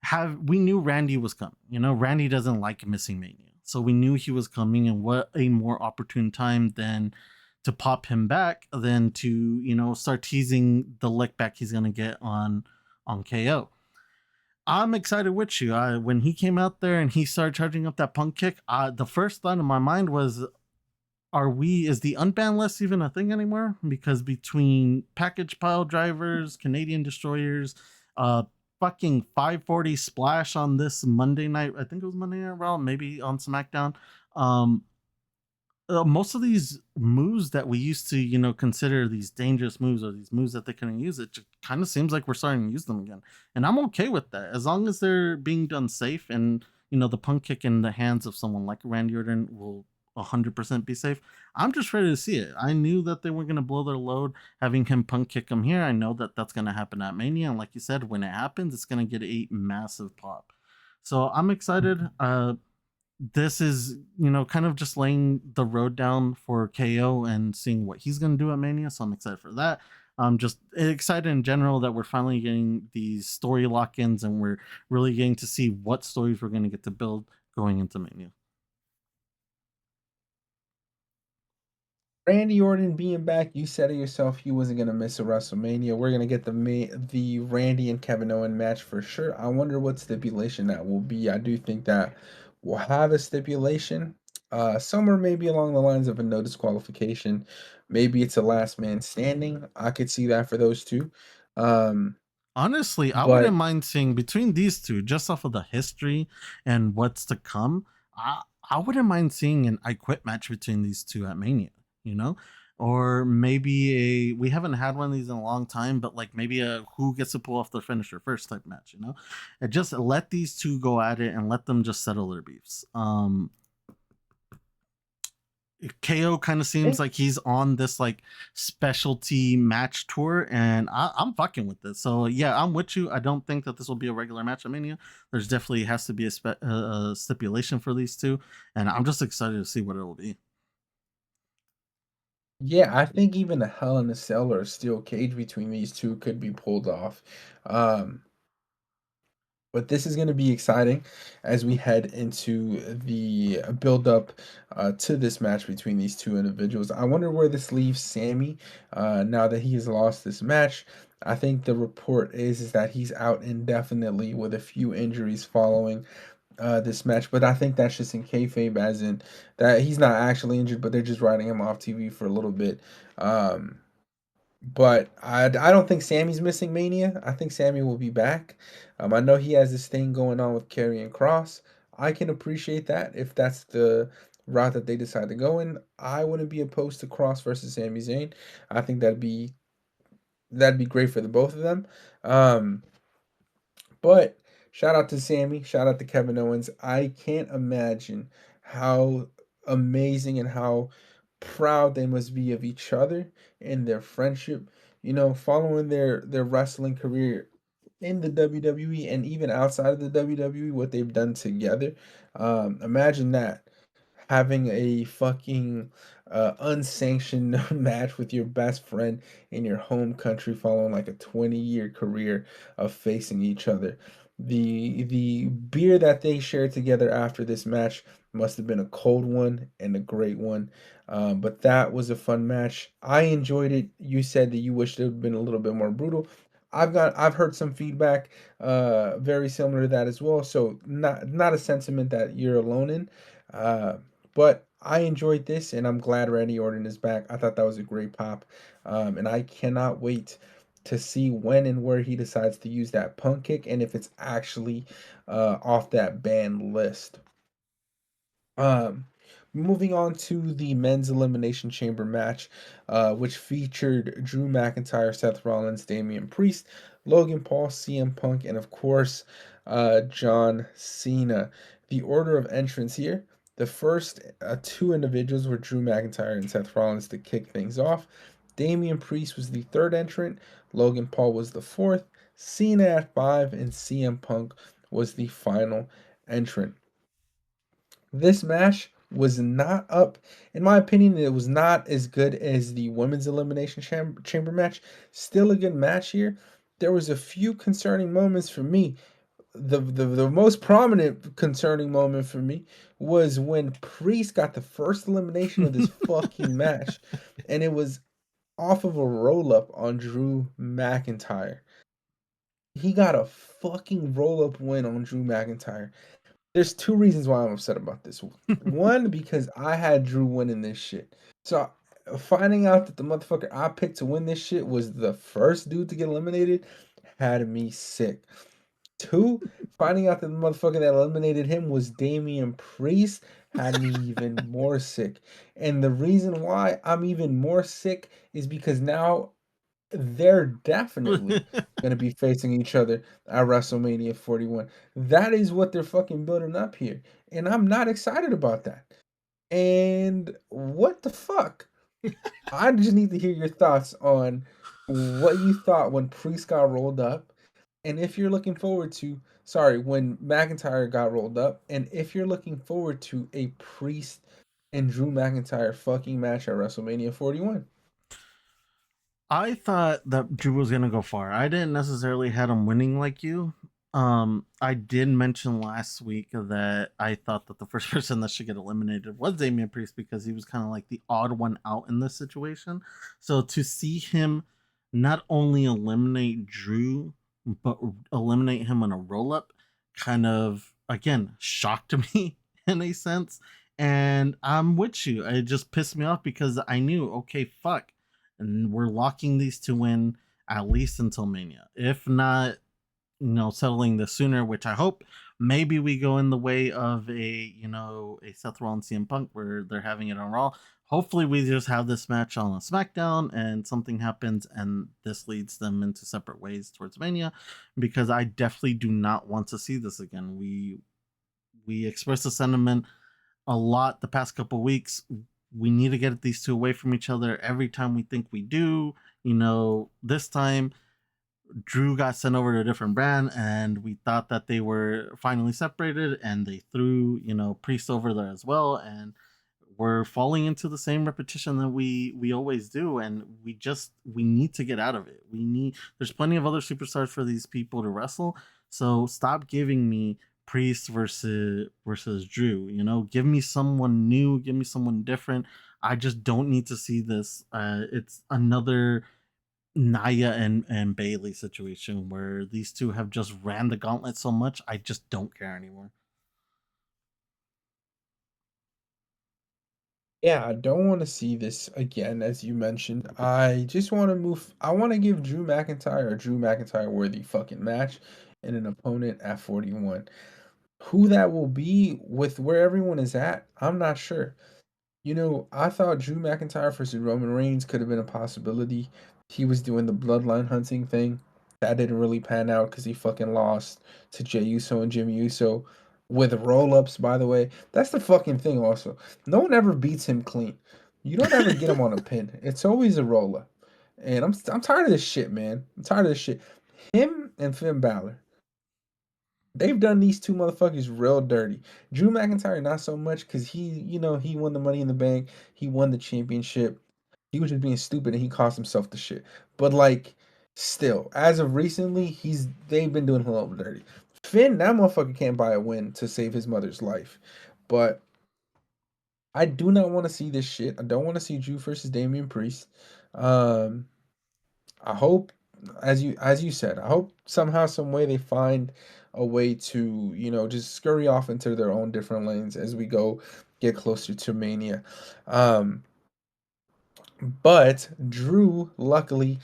have we knew Randy was coming. Randy doesn't like missing Mania. So we knew he was coming, and what a more opportune time than to pop him back than to, start teasing the lick back he's gonna get on KO. I'm excited with you. When he came out there and he started charging up that punk kick, the first thought in my mind was, is the unbanned list even a thing anymore? Because between package pile drivers, Canadian destroyers, uh, fucking 540 splash on this Monday night, I think it was Monday Night Raw, maybe on SmackDown. Um, most of these moves that we used to, consider these dangerous moves or these moves that they couldn't use, it just kind of seems like we're starting to use them again. And I'm okay with that as long as they're being done safe, and, the punk kick in the hands of someone like Randy Orton will 100% be safe. I'm just ready to see it. I knew that they weren't going to blow their load having him punk kick him here. I know that that's going to happen at Mania. And like you said, when it happens, it's going to get a massive pop. So I'm excited. This is, kind of just laying the road down for KO and seeing what he's going to do at Mania. So I'm excited for that. I'm just excited in general that we're finally getting these story lock-ins, and we're really getting to see what stories we're going to get to build going into Mania. Randy Orton being back, you said it yourself, he wasn't gonna miss a WrestleMania. We're gonna get the Randy and Kevin Owens match for sure. I wonder what stipulation that will be. I do think that we'll have a stipulation, somewhere maybe along the lines of a no disqualification. Maybe it's a last man standing. I could see that for those two. Um, Honestly, I wouldn't but mind seeing between these two, just off of the history and what's to come. I wouldn't mind seeing an I Quit match between these two at Mania, you know, or maybe we haven't had one of these in a long time, but like maybe a who gets to pull off the finisher first type match, and just let these two go at it and let them just settle their beefs. KO kind of seems like he's on this like specialty match tour, and I'm fucking with this. So yeah, I'm with you. I don't think that this will be a regular match at Mania. There's definitely has to be a stipulation for these two, and I'm just excited to see what it will be. yeah, I think even a Hell in a Cell or a steel cage between these two could be pulled off. Um, But this is going to be exciting as we head into the build up to this match between these two individuals. I wonder where this leaves Sammy now that he has lost this match. I think the report is that he's out indefinitely with a few injuries following. this match, but I think that's just in kayfabe, as in that he's not actually injured, but they're just writing him off TV for a little bit. Um, but I don't think Sammy's missing Mania. I think Sammy will be back. I know he has this thing going on with Karrion Cross. I can appreciate that if that's the route that they decide to go in. I wouldn't be opposed to Cross versus Sami Zayn. I think that'd be great for the both of them. Um, but shout out to Sammy, shout out to Kevin Owens. I can't imagine how amazing and how proud they must be of each other and their friendship. You know, following their wrestling career in the WWE and even outside of the WWE, what they've done together. Imagine that, having a fucking unsanctioned match with your best friend in your home country following like a 20-year career of facing each other. The beer that they shared together after this match must have been a cold one and a great one. But that was a fun match. I enjoyed it. You said that you wished it would have been a little bit more brutal. I've heard some feedback very similar to that as well. So not a sentiment that you're alone in. Uh, but I enjoyed this, and I'm glad Randy Orton is back. I thought that was a great pop, and I cannot wait to see when and where he decides to use that punk kick, and if it's actually off that banned list. Um, Moving on to the men's elimination chamber match, which featured Drew McIntyre, Seth Rollins, Damian Priest, Logan Paul, CM Punk, and of course, John Cena. The order of entrance here: the first two individuals were Drew McIntyre and Seth Rollins to kick things off. Damian Priest was the third entrant. Logan Paul was the fourth. Cena at five, and CM Punk was the final entrant. This match was not up, in my opinion. It was not as good as the women's elimination chamber match. Still a good match here. There was a few concerning moments for me. The most prominent concerning moment for me was when Priest got the first elimination of this fucking match, and it was off of a roll up on Drew McIntyre. He got a fucking roll up win on Drew McIntyre. There's two reasons why I'm upset about this. One, because I had Drew winning this shit. So finding out that the motherfucker I picked to win this shit was the first dude to get eliminated had me sick. Two, finding out that the motherfucker that eliminated him was Damian Priest had me even more sick. And the reason why I'm even more sick is because now they're definitely gonna be facing each other at WrestleMania 41. That is what they're fucking building up here, and I'm not excited about that. And what the fuck? I just need to hear your thoughts on what you thought when Priest got rolled up, and if you're looking forward to, sorry, when McIntyre got rolled up, and if you're looking forward to a Priest and Drew McIntyre fucking match at WrestleMania 41. I thought that Drew was gonna go far. I didn't necessarily had him winning like you. I did mention last week that I thought that the first person that should get eliminated was Damian Priest because he was kind of like the odd one out in this situation. So to see him not only eliminate Drew but eliminate him on a roll up kind of again shocked me in a sense. And I'm with you. It just pissed me off because I knew, okay, fuck, and we're locking these two in at least until Mania. If not, settling this sooner, which I hope maybe we go in the way of a Seth Rollins CM Punk where they're having it on Raw. Hopefully we just have this match on a SmackDown and something happens and this leads them into separate ways towards Mania, because I definitely do not want to see this again. We expressed the sentiment a lot the past couple weeks. We need to get these two away from each other. Every time we think we do, this time Drew got sent over to a different brand and we thought that they were finally separated and they threw, Priest over there as well. And we're falling into the same repetition that we always do. And we need to get out of it. There's plenty of other superstars for these people to wrestle. So stop giving me Priest versus Drew. Give me someone new, give me someone different. I just don't need to see this. It's another Naya and Bailey situation where these two have just ran the gauntlet so much. I just don't care anymore. Yeah, I don't want to see this again, as you mentioned. I just want to move. I want to give Drew McIntyre a Drew McIntyre worthy fucking match and an opponent at 41. Who that will be with where everyone is at, I'm not sure. I thought Drew McIntyre versus Roman Reigns could have been a possibility. He was doing the bloodline hunting thing. That didn't really pan out because he fucking lost to Jey Uso and Jimmy Uso with roll ups, by the way. That's the fucking thing, also. No one ever beats him clean. You don't ever get him on a pin. It's always a roll up. And I'm tired of this shit, man. I'm tired of this shit. Him and Finn Balor. They've done these two motherfuckers real dirty. Drew McIntyre not so much because he won the Money in the Bank. He won the championship. He was just being stupid and he cost himself the shit. But like, still, as of recently, they've been doing him a little dirty. Finn, that motherfucker can't buy a win to save his mother's life. But I do not want to see this shit. I don't want to see Drew versus Damian Priest. Um, I hope, as you said, I hope somehow, some way they find a way to, just scurry off into their own different lanes as we get closer to Mania. But Drew, luckily,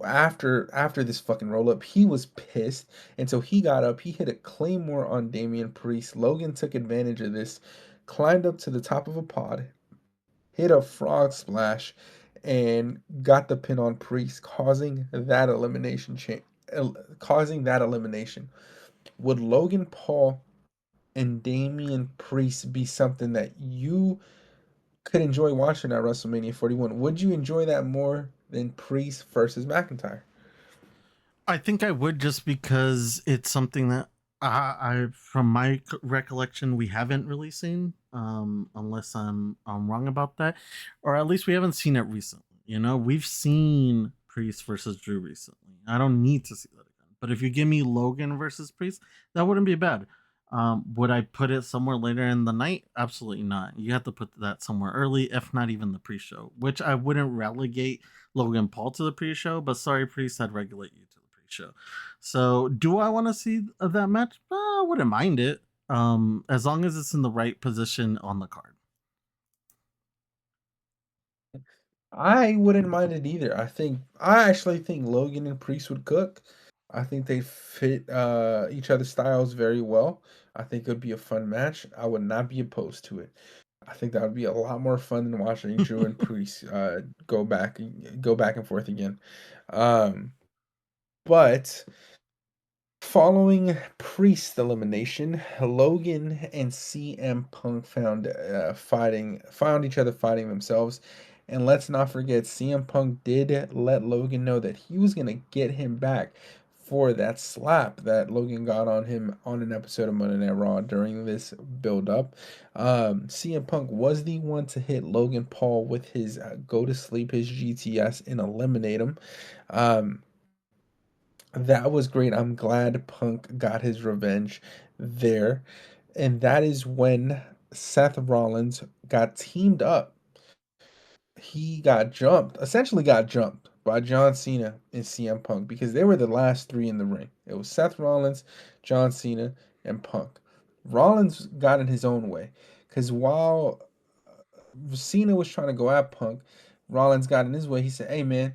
after this fucking roll up, he was pissed, and so he got up. He hit a claymore on Damian Priest. Logan took advantage of this, climbed up to the top of a pod, hit a frog splash, and got the pin on Priest, causing that elimination. Would Logan Paul and Damian Priest be something that you could enjoy watching at WrestleMania 41? Would you enjoy that more than Priest versus McIntyre? I think I would, just because it's something that from my recollection, we haven't really seen, unless I'm wrong about that, or at least we haven't seen it recently. We've seen Priest versus Drew recently. I don't need to see that again. But if you give me Logan versus Priest, that wouldn't be bad. Would I put it somewhere later in the night? Absolutely not. You have to put that somewhere early, if not even the pre-show. Which I wouldn't relegate Logan Paul to the pre-show, but sorry, Priest, I'd regulate you to the pre-show. So, do I want to see that match? I wouldn't mind it, as long as it's in the right position on the card. I wouldn't mind it either. I actually think Logan and Priest would cook. I think they fit each other's styles very well. I think it would be a fun match. I would not be opposed to it. I think that would be a lot more fun than watching Drew and Priest go back and forth again. Um, but following Priest elimination, Logan and CM Punk found each other fighting themselves. And let's not forget, CM Punk did let Logan know that he was gonna get him back for that slap that Logan got on him on an episode of Monday Night Raw during this build up. CM Punk was the one to hit Logan Paul with his go to sleep, his GTS, and eliminate him. Um, that was great. I'm glad Punk got his revenge there. And that is when Seth Rollins got teamed up. He essentially got jumped by John Cena and CM Punk because they were the last three in the ring. It was Seth Rollins, John Cena, and Punk. Rollins got in his own way because while Cena was trying to go at Punk, Rollins got in his way. He said, "Hey, man,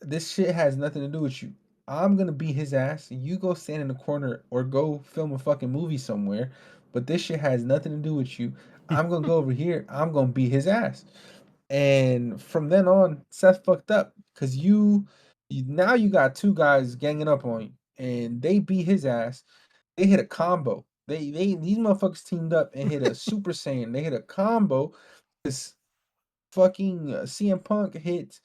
this shit has nothing to do with you. I'm gonna beat his ass. You go stand in the corner or go film a fucking movie somewhere. But this shit has nothing to do with you. I'm gonna go over here. I'm gonna beat his ass." And from then on, Seth fucked up because now you got two guys ganging up on you, and they beat his ass. They hit a combo. These motherfuckers teamed up and hit a Super Saiyan. They hit a combo. This fucking CM Punk hits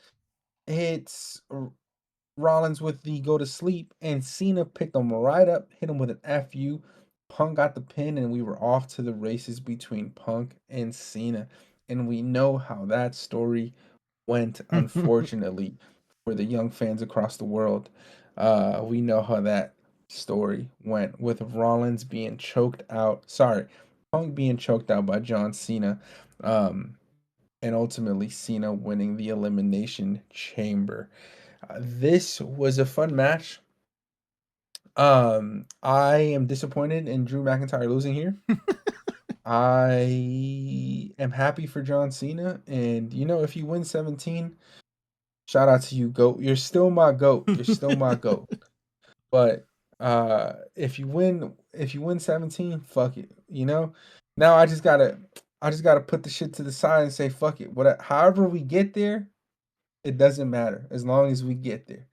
Rollins with the go to sleep, and Cena picked him right up, hit him with an FU. Punk got the pin, and we were off to the races between Punk and Cena. And we know how that story went, unfortunately, for the young fans across the world. We know how that story went with Rollins being choked out. Sorry, Punk being choked out by John Cena. Um, and ultimately Cena winning the Elimination Chamber. This was a fun match. I am disappointed in Drew McIntyre losing here. I am happy for John Cena, and if he wins 17, shout out to you, GOAT. You're still my GOAT. You're still my GOAT. But if you win 17, fuck it. Now I just gotta put the shit to the side and say fuck it. However we get there, it doesn't matter as long as we get there.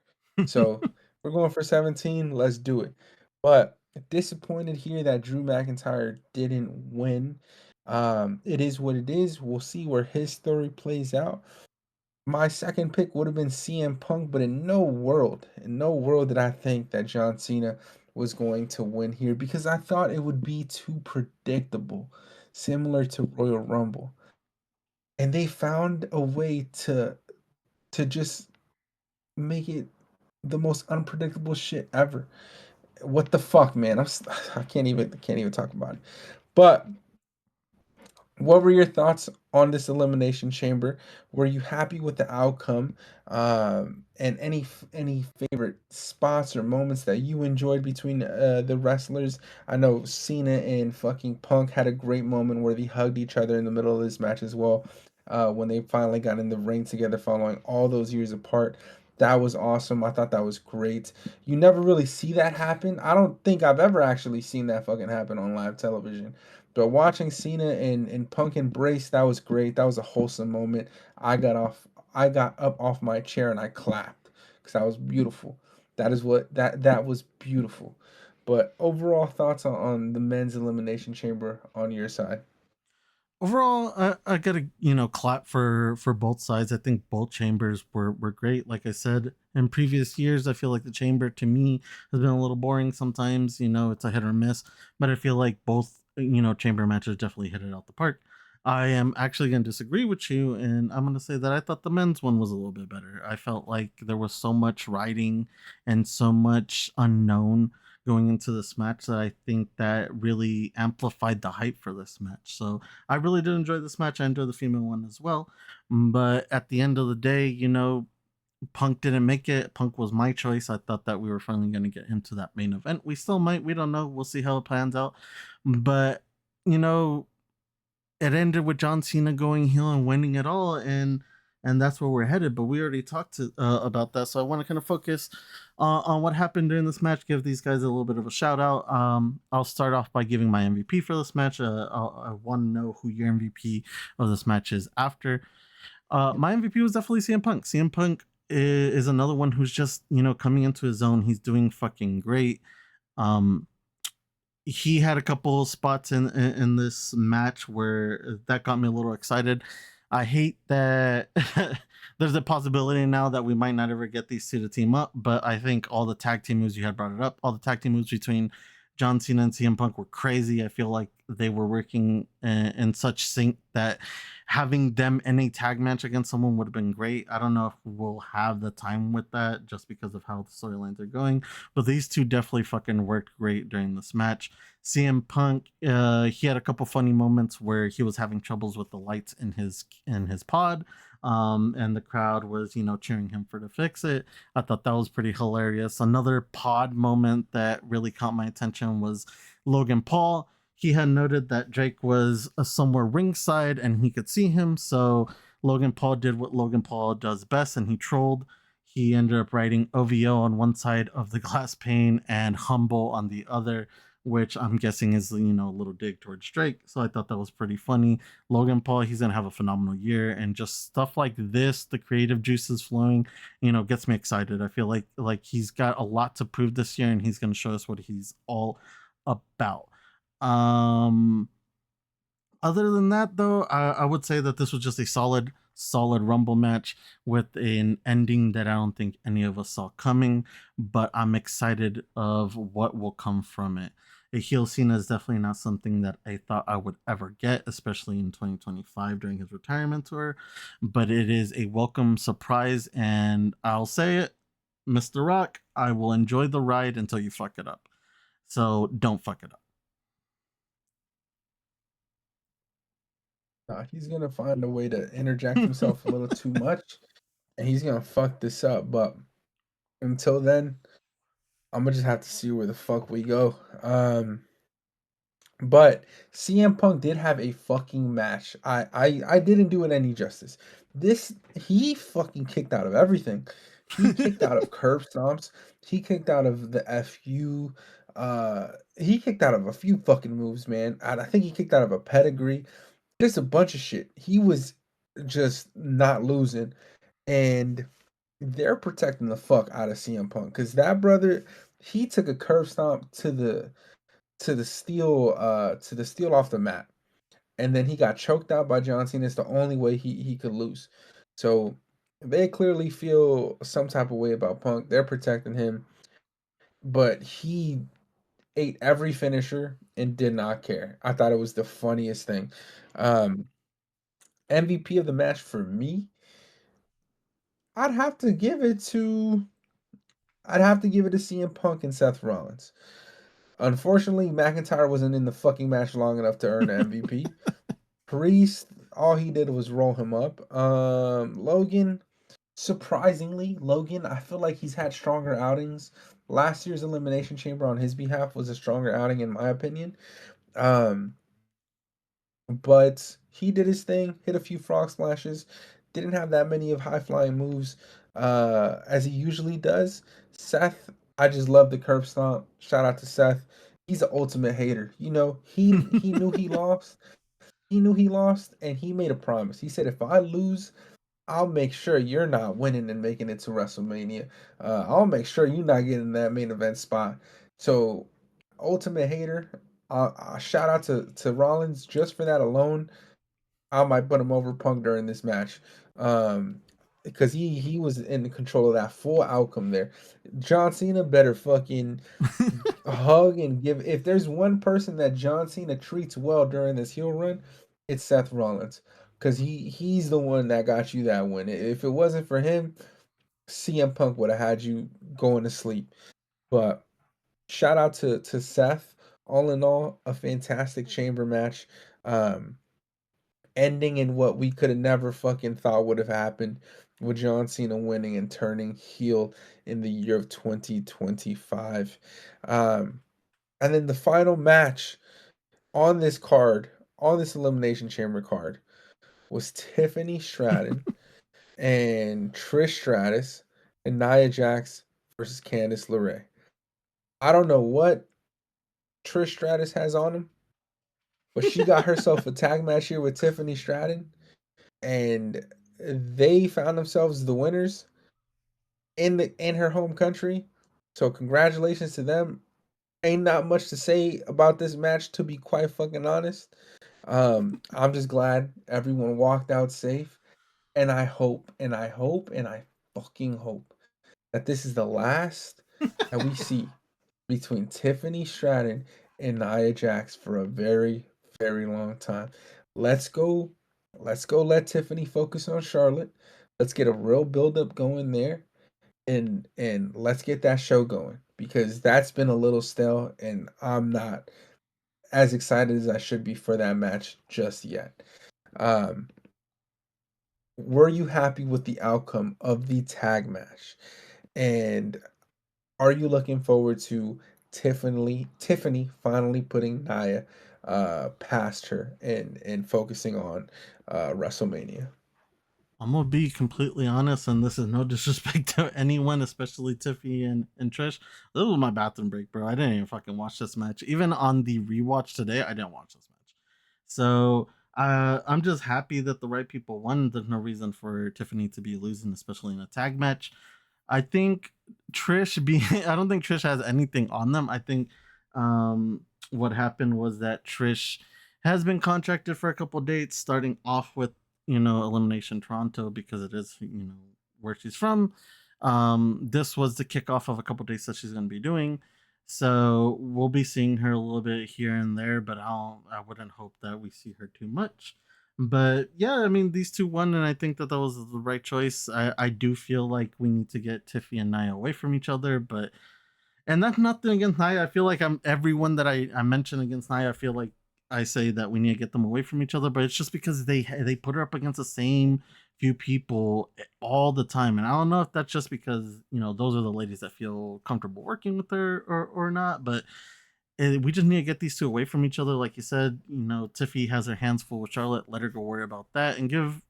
So we're going for 17. Let's do it. But disappointed here that Drew McIntyre didn't win. It is what it is. We'll see where his story plays out. My second pick would have been CM Punk, but in no world did I think that John Cena was going to win here because I thought it would be too predictable, similar to Royal Rumble. And they found a way to just make it the most unpredictable shit ever. What the fuck, man? I can't even talk about it. But what were your thoughts on this elimination chamber? Were you happy with the outcome? And any favorite spots or moments that you enjoyed between the wrestlers? I know Cena and fucking Punk had a great moment where they hugged each other in the middle of this match as well. When they finally got in the ring together following all those years apart. That was awesome. I thought that was great. You never really see that happen. I don't think I've ever actually seen that fucking happen on live television. But watching Cena and Punk embrace, that was great. That was a wholesome moment. I got up off my chair and I clapped because that was beautiful. That was beautiful. But overall thoughts on the men's elimination chamber on your side. Overall, I gotta clap for both sides. I think both chambers were great. Like I said in previous years, I feel like the chamber to me has been a little boring sometimes. It's a hit or miss, but I feel like both chamber matches definitely hit it out the park. I am actually going to disagree with you, and I'm going to say that I thought the men's one was a little bit better. I felt like there was so much writing and so much unknown going into this match that I think that really amplified the hype for this match. So I really did enjoy this match. I enjoyed the female one as well. But at the end of the day, Punk didn't make it. Punk was my choice. I thought that we were finally going to get him to that main event. We still might. We don't know. We'll see how it plans out. But, you know, it ended with John Cena going heel and winning it all. And that's where we're headed. But we already talked about that. So I want to kind of focus on what happened during this match, give these guys a little bit of a shout out. I'll start off by giving my MVP for this match. I want to know who your MVP of this match is after. My MVP was definitely CM Punk. CM Punk is another one who's just, coming into his own. He's doing fucking great. He had a couple spots in this match where that got me a little excited. I hate that there's a possibility now that we might not ever get these two to team up, but I think all the tag team moves, you had brought it up, all the tag team moves between John Cena and CM Punk were crazy. I feel like they were working in such sync that having them in a tag match against someone would have been great. I don't know if we'll have the time with that just because of how the storylines are going, but these two definitely fucking worked great during this match. CM Punk, he had a couple funny moments where he was having troubles with the lights in his pod, and the crowd was cheering him for to fix it. I thought that was pretty hilarious. Another pod moment that really caught my attention was Logan Paul. He had noted that Drake was somewhere ringside and he could see him, so Logan Paul did what Logan Paul does best and he trolled. He ended up writing OVO on one side of the glass pane and humble on the other, which I'm guessing is a little dig towards Drake. So I thought that was pretty funny. Logan Paul, he's gonna have a phenomenal year, and just stuff like this, the creative juices flowing, gets me excited. I feel like he's got a lot to prove this year, and he's gonna show us what he's all about. Um, Other than that, though, I would say that this was just a solid Rumble match with an ending that I don't think any of us saw coming, but I'm excited of what will come from it. A heel Cena is definitely not something that I thought I would ever get, especially in 2025 during his retirement tour, but it is a welcome surprise, and I'll say it, Mr. Rock, I will enjoy the ride until you fuck it up. So don't fuck it up. He's gonna find a way to interject himself a little too much, and he's gonna fuck this up. But until then, I'm gonna just have to see where the fuck we go. But CM Punk did have a fucking match. I didn't do it any justice. This he fucking kicked out of everything. He kicked out of curb stomps. He kicked out of the FU. He kicked out of a few fucking moves, man. I think he kicked out of a pedigree. Just a bunch of shit. He was just not losing, and they're protecting the fuck out of CM Punk because that brother, he took a curb stomp to the steel off the mat, and then he got choked out by John Cena. It's the only way he could lose. So they clearly feel some type of way about Punk. They're protecting him, but he ate every finisher and did not care. I thought it was the funniest thing. Um, MVP of the match for me, I'd have to give it to I'd have to give it to CM Punk and Seth Rollins. Unfortunately, McIntyre wasn't in the fucking match long enough to earn the MVP. Priest, all he did was roll him up. Logan, surprisingly, Logan, I feel like he's had stronger outings. Last year's Elimination Chamber on his behalf was a stronger outing, in my opinion. Um, but he did his thing, hit a few frog splashes, didn't have that many of high flying moves as he usually does. Seth, I just love the curb stomp. Shout out to Seth. He's an ultimate hater. You know, he knew he lost. He knew he lost, and he made a promise. He said, "If I lose, I'll make sure you're not winning and making it to WrestleMania. I'll make sure you're not getting that main event spot." So, ultimate hater. Shout out to Rollins just for that alone. I might put him over Punk during this match, because he was in control of that full outcome there. John Cena better fucking hug and give. If there's one person that John Cena treats well during this heel run, it's Seth Rollins, because he's the one that got you that win. If it wasn't for him, CM Punk would have had you going to sleep. But shout out to Seth. All in all, a fantastic chamber match. Um, Ending in what we could have never fucking thought would have happened, with John Cena winning and turning heel in the year of 2025. Um, and then the final match on this card, on this Elimination Chamber card, was Tiffany Stratton and Trish Stratus and Nia Jax versus Candice LeRae. I don't know what Trish Stratus has on him, but she got herself a tag match here with Tiffany Stratton, and they found themselves the winners in her home country. So congratulations to them. Ain't not much to say about this match, to be quite fucking honest. I'm just glad everyone walked out safe, and I hope, and I hope, and I fucking hope that this is the last that we see between Tiffany Stratton and Nia Jax for a very, very long time. Let's go. Let's go let Tiffany focus on Charlotte. Let's get a real build up going there, and let's get that show going, because that's been a little stale, and I'm not as excited as I should be for that match just yet. Um, were you happy with the outcome of the tag match? And are you looking forward to Tiffany finally putting Nia past her and focusing on WrestleMania? I'm gonna be completely honest, and this is no disrespect to anyone, especially Tiffy and Trish. This was my bathroom break, bro. I didn't even fucking watch this match. Even on the rewatch today, I didn't watch this match. So I'm just happy that the right people won. There's no reason for Tiffany to be losing, especially in a tag match. I think Trish being I don't think Trish has anything on them. I think what happened was that Trish has been contracted for a couple dates, starting off with Elimination Toronto, because it is where she's from. This was the kickoff of a couple dates that she's going to be doing. So we'll be seeing her a little bit here and there, but I wouldn't hope that we see her too much. But yeah, I mean, these two won, and I think that was the right choice. I do feel like we need to get Tiffy and Nia away from each other, but and that's nothing against Nia. I feel like I'm everyone that I mention against Nia. I feel like I say that we need to get them away from each other, but it's just because they put her up against the same few people all the time, and I don't know if that's just because those are the ladies that feel comfortable working with her or not, but we just need to get these two away from each other. Like you said, Tiffy has her hands full with Charlotte. Let her go worry about that and give,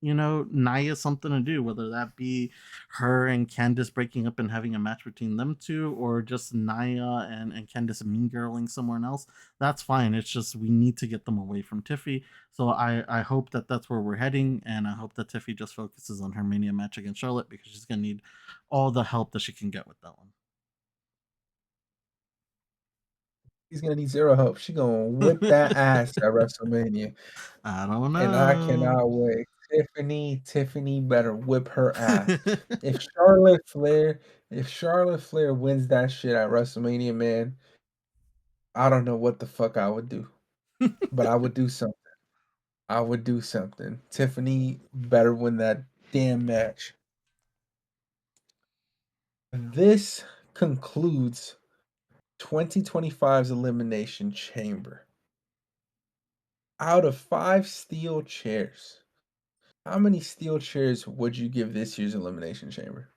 Nia something to do, whether that be her and Candice breaking up and having a match between them two, or just Nia and Candice mean girling somewhere else. That's fine. It's just we need to get them away from Tiffy. So I hope that that's where we're heading, and I hope that Tiffy just focuses on her Mania match against Charlotte because she's gonna need all the help that she can get with that one. He's gonna need zero help. She gonna whip that ass at WrestleMania, I don't and I know. cannot wait. Tiffany better whip her ass. If Charlotte Flair, if Charlotte Flair wins that shit at WrestleMania, man, I don't know what the fuck I would do, but I would do something. I would do something. Tiffany better win that damn match. This concludes 2025's Elimination Chamber. Out of 5 steel chairs, how many steel chairs would you give this year's Elimination Chamber?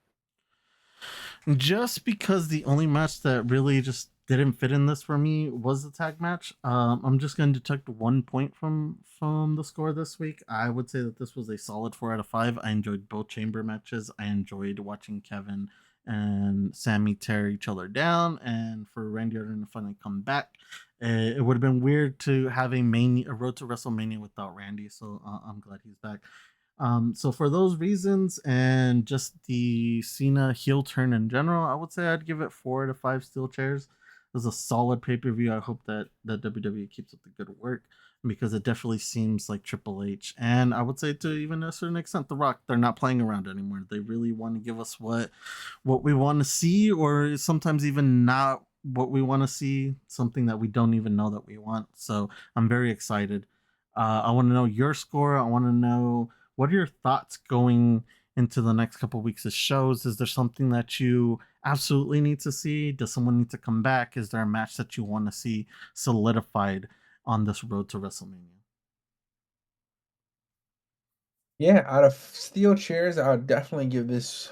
Just because the only match that really just didn't fit in this for me was the tag match. I'm just going to deduct 1 point from the score this week. I would say that this was a solid 4 out of 5. I enjoyed both chamber matches. I enjoyed watching Kevin and Sammy tear each other down, and for Randy Orton to finally come back. It would have been weird to have a road to WrestleMania without Randy, so I'm glad he's back. So for those reasons and just the Cena heel turn in general, I would say I'd give it 4 to 5 steel chairs. It was a solid pay per view. I hope that WWE keeps up the good work because it definitely seems like Triple H, and I would say to even a certain extent The Rock, they're not playing around anymore. They really want to give us what we want to see, or sometimes even not what we want to see, something that we don't even know that we want. So I'm very excited. I want to know your score. I want to know what are your thoughts going into the next couple of weeks of shows. Is there something that you absolutely need to see? Does someone need to come back? Is there a match that you want to see solidified on this road to WrestleMania? Yeah, out of steel chairs, I would definitely give this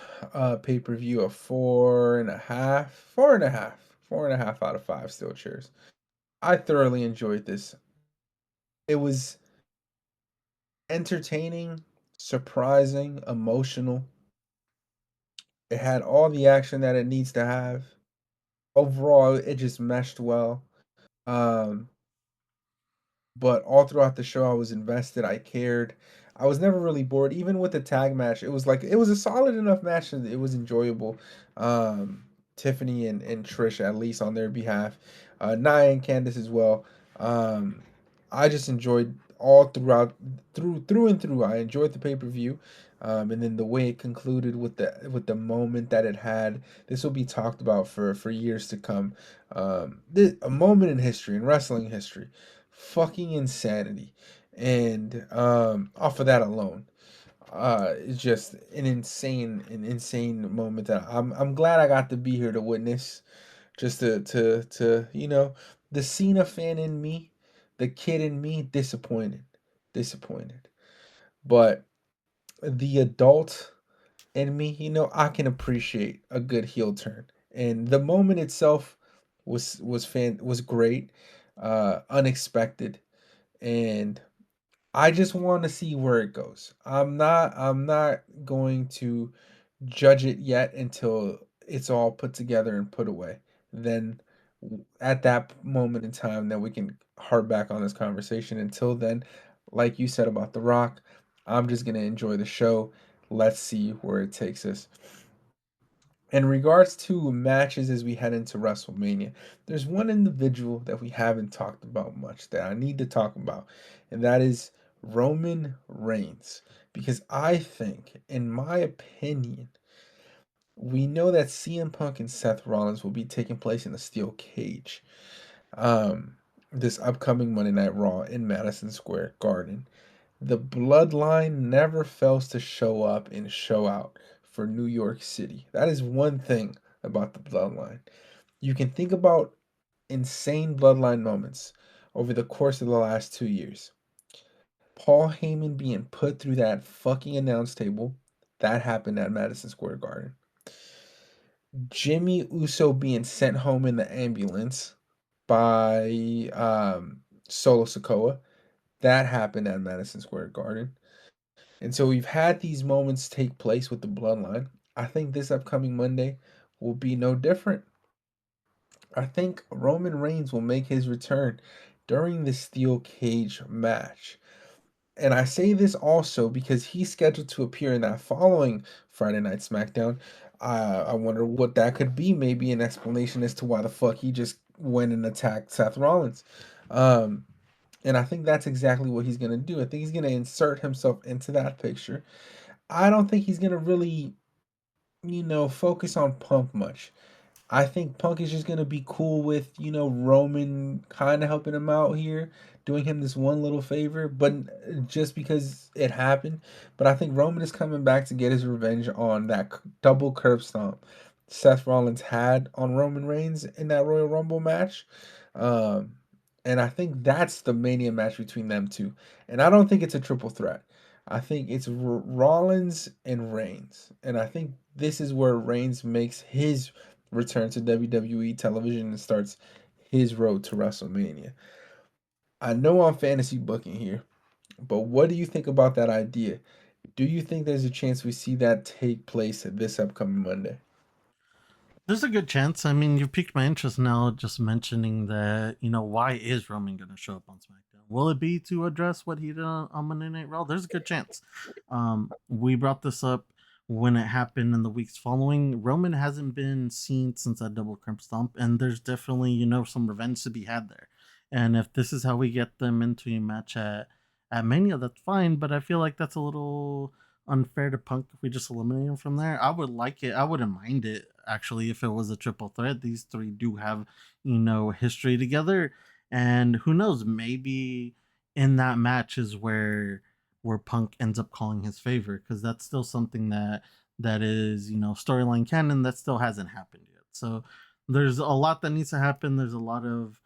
pay-per-view a 4.5, 4.5, 4.5 out of 5 steel chairs. I thoroughly enjoyed this. It was entertaining, surprising, emotional. It had all the action that it needs to have. Overall, it just meshed well. Um, but all throughout the show, I was invested. I cared. I was never really bored. Even with the tag match, it was like it was a solid enough match and it was enjoyable. Um, Tiffany and Trish, at least on their behalf, Nia and Candice as well. Um, I just enjoyed all throughout, through and through. I enjoyed the pay-per-view. And then the way it concluded with the moment that it had, this will be talked about for years to come. A moment in history, in wrestling history, fucking insanity. And off of that alone, it's just an insane moment that I'm glad I got to be here to witness. Just to the Cena fan in me, the kid in me, disappointed. But the adult in me, I can appreciate a good heel turn. And the moment itself was great, unexpected, and I just want to see where it goes. I'm not going to judge it yet until it's all put together and put away. Then at that moment in time then we can harp back on this conversation. Until then, like you said about The Rock, I'm just going to enjoy the show. Let's see where it takes us. In regards to matches as we head into WrestleMania, there's one individual that we haven't talked about much that I need to talk about, and that is Roman Reigns. Because I think, in my opinion, we know that CM Punk and Seth Rollins will be taking place in a steel cage this upcoming Monday Night Raw in Madison Square Garden. The bloodline never fails to show up and show out for New York City. That is one thing about the bloodline. You can think about insane bloodline moments over the course of the last 2 years. Paul Heyman being put through that fucking announce table, that happened at Madison Square Garden. Jimmy Uso being sent home in the ambulance by Solo Sikoa. That happened at Madison Square Garden. And so we've had these moments take place with the bloodline. I think this upcoming Monday will be no different. I think Roman Reigns will make his return during the steel cage match. And I say this also because he's scheduled to appear in that following Friday Night SmackDown. I wonder what that could be. Maybe an explanation as to why the fuck he just went and attacked Seth Rollins. Um, and I think that's exactly what he's going to do. I think he's going to insert himself into that picture. I don't think he's going to really, focus on Punk much. I think Punk is just gonna be cool with, Roman kind of helping him out here, doing him this one little favor, but just because it happened. But I think Roman is coming back to get his revenge on that double curb stomp Seth Rollins had on Roman Reigns in that Royal Rumble match. Um, and I think that's the Mania match between them two. And I don't think it's a triple threat. I think it's Rollins and Reigns. And I think this is where Reigns makes his return to WWE television and starts his road to WrestleMania. I know I'm fantasy booking here, but what do you think about that idea? Do you think there's a chance we see that take place this upcoming Monday? There's a good chance. I mean, you piqued my interest now just mentioning that, why is Roman going to show up on SmackDown? Will it be to address what he did on Monday Night Raw? There's a good chance. We brought this up when it happened in the weeks following. Roman hasn't been seen since that double curb stomp, and there's definitely, some revenge to be had there. And if this is how we get them into a match at Mania, that's fine, but I feel like that's a little unfair to Punk if we just eliminate him from there. I would like it. I wouldn't mind it actually if it was a triple threat. These three do have, history together, and who knows, maybe in that match is where Punk ends up calling his favor, because that's still something that is, storyline canon that still hasn't happened yet. So there's a lot that needs to happen. There's a lot of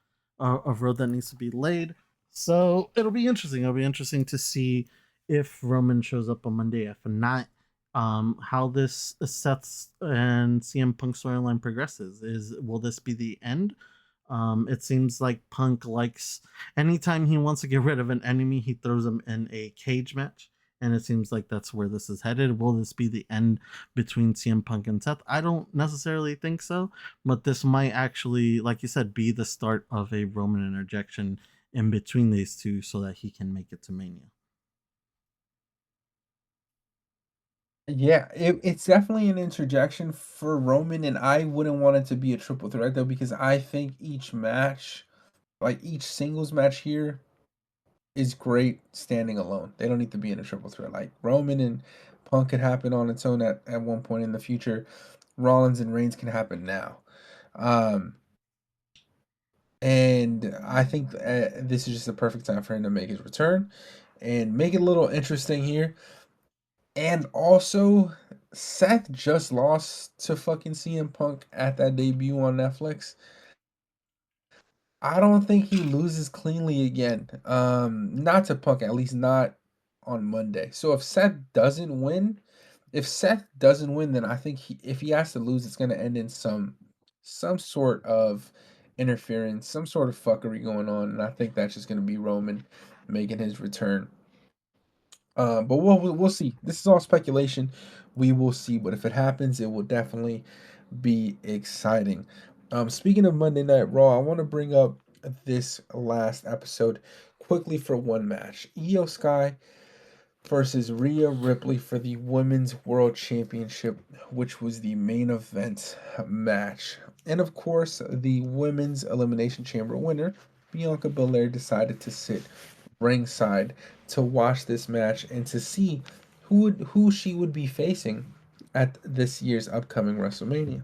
road that needs to be laid. So it'll be interesting. It'll be interesting to see if Roman shows up on Monday. If not, how this Seth's and CM Punk storyline progresses. Will this be the end? It seems like Punk likes, anytime he wants to get rid of an enemy, he throws him in a cage match. And it seems like that's where this is headed. Will this be the end between CM Punk and Seth? I don't necessarily think so, but this might actually, like you said, be the start of a Roman interjection in between these two so that he can make it to Mania. Yeah, it's definitely an interjection for Roman, and I wouldn't want it to be a triple threat though, because I think each match, like each singles match here, is great standing alone. They don't need to be in a triple threat. Like Roman and Punk could happen on its own at one point in the future. Rollins and Reigns can happen now. Um, and I think this is just the perfect time for him to make his return and make it a little interesting here. And also, Seth just lost to fucking CM Punk at that debut on Netflix. I don't think he loses cleanly again. Not to Punk, at least not on Monday. So if Seth doesn't win, then I think if he has to lose, it's gonna end in some sort of interference, some sort of fuckery going on, and I think that's just gonna be Roman making his return. But we'll see. This is all speculation. We will see. But if it happens, it will definitely be exciting. Speaking of Monday Night Raw, I want to bring up this last episode quickly for one match. Io Sky versus Rhea Ripley for the Women's World Championship, which was the main event match. And of course, the Women's Elimination Chamber winner, Bianca Belair, decided to sit ringside to watch this match and to see who she would be facing at this year's upcoming WrestleMania.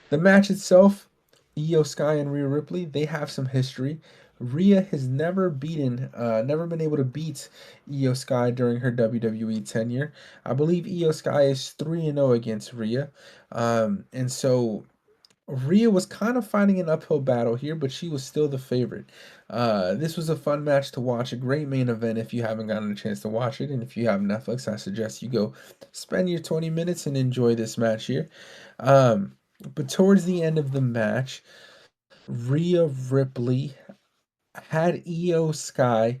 The match itself, Io Sky and Rhea Ripley, they have some history. Rhea has never been able to beat Io Sky during her WWE tenure. I believe Io Sky is 3-0 against Rhea. And so Rhea was kind of fighting an uphill battle here, but she was still the favorite. This was a fun match to watch, a great main event if you haven't gotten a chance to watch it. And if you have Netflix, I suggest you go spend your 20 minutes and enjoy this match here. But towards the end of the match, Rhea Ripley had Io Sky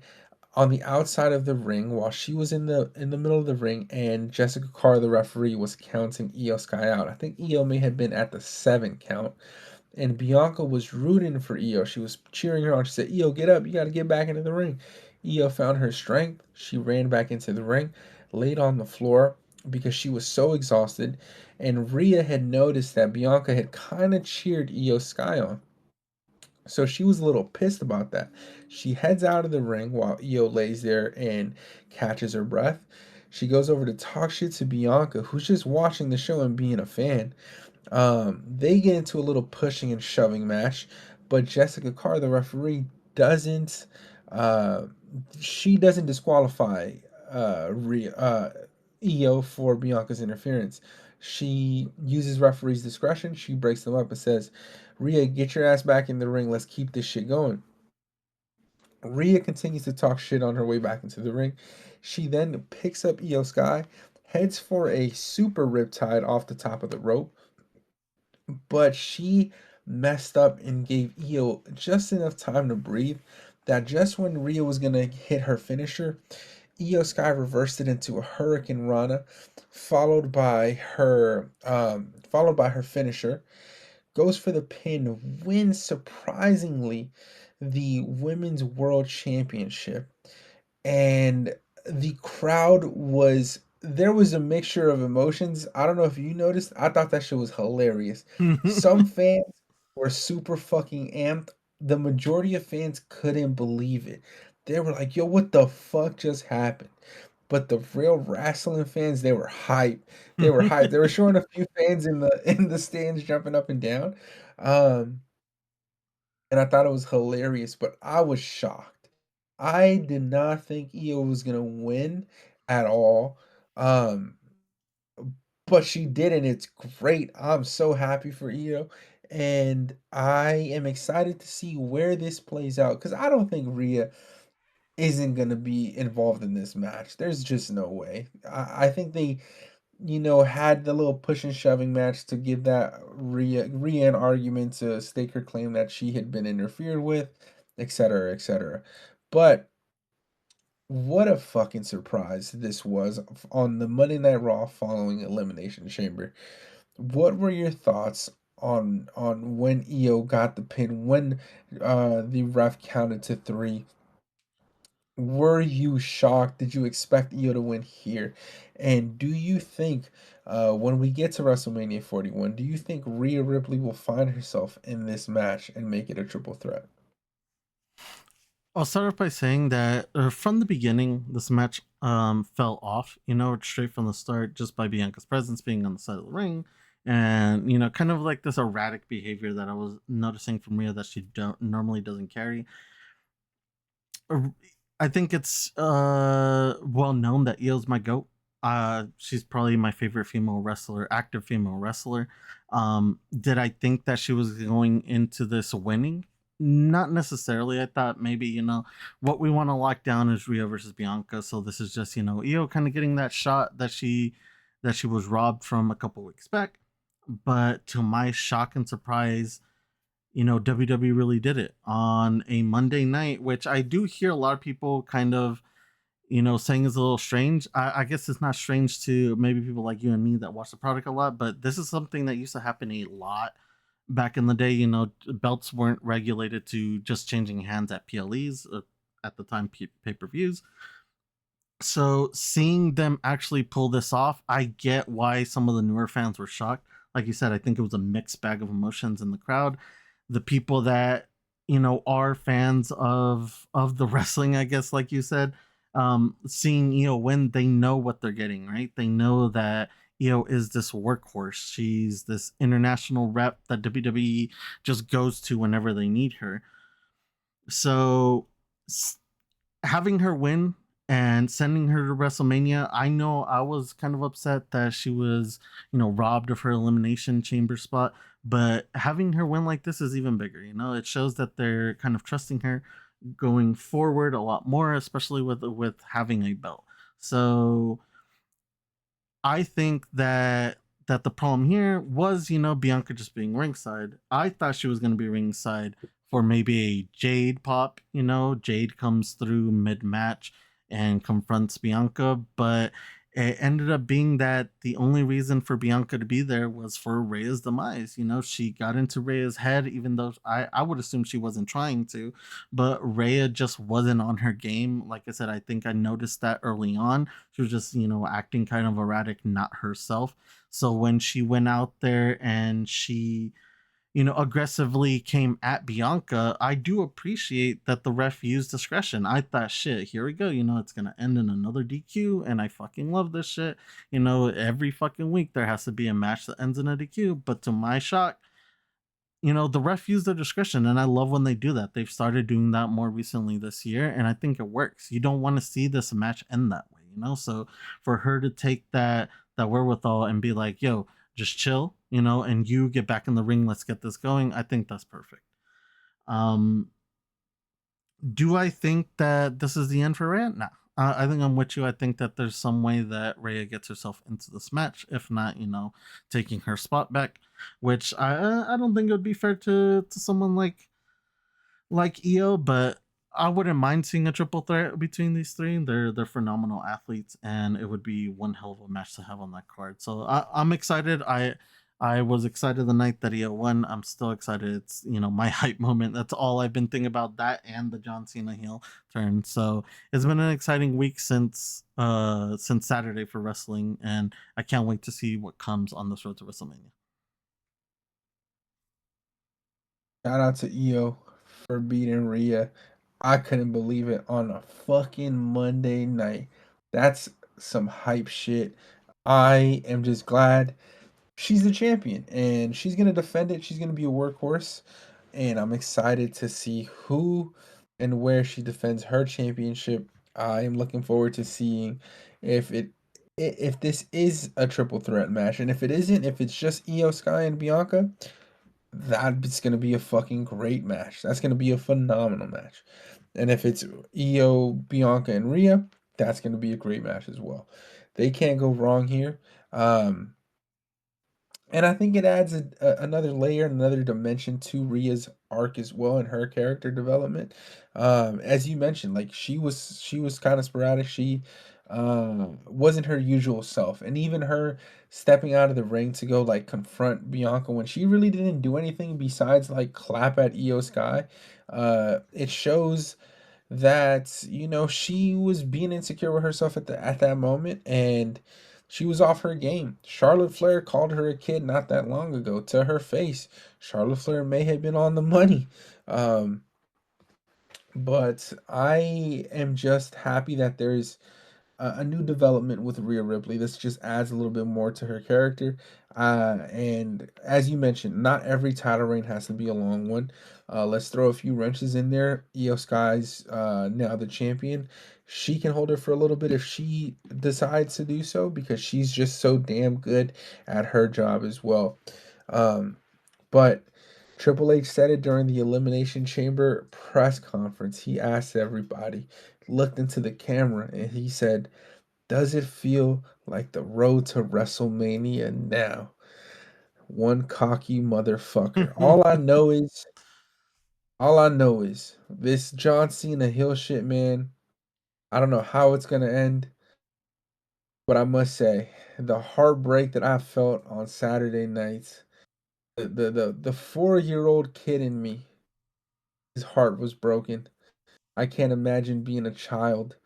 on the outside of the ring while she was in the middle of the ring, and Jessica Carr, the referee, was counting Io Sky out. I think Io may have been at the 7 count, and Bianca was rooting for Io. She was cheering her on. She said, Io, get up. You got to get back into the ring. Io found her strength. She ran back into the ring, laid on the floor because she was so exhausted. And Rhea had noticed that Bianca had kind of cheered Io Sky on. So she was a little pissed about that. She heads out of the ring while Io lays there and catches her breath. She goes over to talk shit to Bianca, who's just watching the show and being a fan. They get into a little pushing and shoving match, but Jessica Carr, the referee, doesn't. Uh, she doesn't disqualify Io for Bianca's interference. She uses referee's discretion. She breaks them up and says, "Rhea, get your ass back in the ring. Let's keep this shit going." Rhea continues to talk shit on her way back into the ring. She then picks up Io Sky, heads for a super riptide off the top of the rope, but she messed up and gave Io just enough time to breathe that just when Rhea was gonna hit her finisher, Io Sky reversed it into a Hurricane Rana, followed by her finisher. Goes for the pin, wins surprisingly the Women's World Championship, and the crowd was there was a mixture of emotions. I don't know if you noticed. I thought that shit was hilarious. Some fans were super fucking amped. The majority of fans couldn't believe it. They were like, "Yo, what the fuck just happened?" But the real wrestling fans, they were hyped. They were hyped. They were showing a few fans in the stands jumping up and down. Um, and I thought it was hilarious, but I was shocked. I did not think Io was gonna win at all. Um, but she did, and it's great. I'm so happy for Io, and I am excited to see where this plays out because I don't think Rhea isn't gonna be involved in this match. There's just no way. I think they, had the little push and shoving match to give that Rhea an argument to stake her claim that she had been interfered with, etc., etc. But what a fucking surprise this was on the Monday Night Raw following Elimination Chamber. What were your thoughts on when Io got the pin, when the ref counted to 3? Were you shocked? Did you expect Io to win here? And do you think, when we get to WrestleMania 41, do you think Rhea Ripley will find herself in this match and make it a triple threat? I'll start off by saying that from the beginning, this match fell off, straight from the start, just by Bianca's presence being on the side of the ring. And, kind of like this erratic behavior that I was noticing from Rhea that she normally doesn't carry. I think it's well known that Io's my goat. She's probably my favorite female wrestler, active female wrestler. Did I think that she was going into this winning? Not necessarily. I thought maybe, what we want to lock down is Rhea versus Bianca. So this is just, Io kind of getting that shot that she was robbed from a couple weeks back. But to my shock and surprise, WWE really did it on a Monday night, which I do hear a lot of people kind of, saying is a little strange. I guess it's not strange to maybe people like you and me that watch the product a lot, but this is something that used to happen a lot back in the day. Belts weren't regulated to just changing hands at PLEs, at the time, pay per views. So seeing them actually pull this off, I get why some of the newer fans were shocked. Like you said, I think it was a mixed bag of emotions in the crowd. The people that are fans of the wrestling, I guess, like you said, seeing Io win, they know what they're getting, right? They know that Io is this workhorse. She's this international rep that WWE just goes to whenever they need her. So having her win and sending her to WrestleMania, I know I was kind of upset that she was, robbed of her Elimination Chamber spot. But having her win like this is even bigger. It shows that they're kind of trusting her going forward a lot more, especially with having a belt. So I think that that the problem here was, Bianca just being ringside. I thought she was going to be ringside for maybe a Jade pop. Jade comes through mid match and confronts Bianca, but it ended up being that the only reason for Bianca to be there was for Rhea's demise. She got into Rhea's head, even though I would assume she wasn't trying to, but Rhea just wasn't on her game. Like I said, I think I noticed that early on. She was just, acting kind of erratic, not herself. So when she went out there and she, aggressively came at Bianca, I do appreciate that the ref used discretion. I thought, shit, here we go. It's going to end in another DQ. And I fucking love this shit. Every fucking week there has to be a match that ends in a DQ. But to my shock, the ref used their discretion, and I love when they do that. They've started doing that more recently this year, and I think it works. You don't want to see this match end that way. So for her to take that wherewithal and be like, "Yo, just chill," and you get back in the ring, let's get this going. I think that's perfect. Um, do I think that this is the end for Rhea? No. I think I'm with you. I think that there's some way that Rhea gets herself into this match, if not, taking her spot back, which I don't think it would be fair to someone like Io, but I wouldn't mind seeing a triple threat between these three. They're phenomenal athletes, and it would be one hell of a match to have on that card. So I'm excited. I was excited the night that Io won. I'm still excited. It's my hype moment. That's all I've been thinking about, that and the John Cena heel turn. So it's been an exciting week since Saturday for wrestling, and I can't wait to see what comes on this road to WrestleMania. Shout out to Io for beating Rhea. I couldn't believe it on a fucking Monday night. That's some hype shit. I am just glad she's the champion and she's gonna defend it. She's gonna be a workhorse, and I'm excited to see who and where she defends her championship. I am looking forward to seeing if if this is a triple threat match, and if it isn't, if it's just Io Sky and Bianca, that's gonna be a fucking great match. That's gonna be a phenomenal match. And if it's Io, Bianca, and Rhea, that's gonna be a great match as well. They can't go wrong here. Um, and I think it adds another layer, another dimension to Rhea's arc as well in her character development. As you mentioned, like she was kind of sporadic. She wasn't her usual self, and even her stepping out of the ring to go like confront Bianca when she really didn't do anything besides like clap at Io Sky. It shows that she was being insecure with herself at that moment, and she was off her game. Charlotte Flair called her a kid not that long ago to her face. Charlotte Flair may have been on the money. um, but I am just happy that there's a new development with Rhea Ripley. This just adds a little bit more to her character. And as you mentioned, not every title reign has to be a long one. Let's throw a few wrenches in there. Io Sky's now the champion. She can hold it for a little bit if she decides to do so, because she's just so damn good at her job as well. Um, but Triple H said it during the Elimination Chamber press conference. He asked everybody, looked into the camera, and he said, "Does it feel like the road to WrestleMania now?" One cocky motherfucker. All I know is this John Cena heel shit, man. I don't know how it's gonna end, but I must say the heartbreak that I felt on Saturday night, the 4-year-old kid in me, his heart was broken. I can't imagine being a child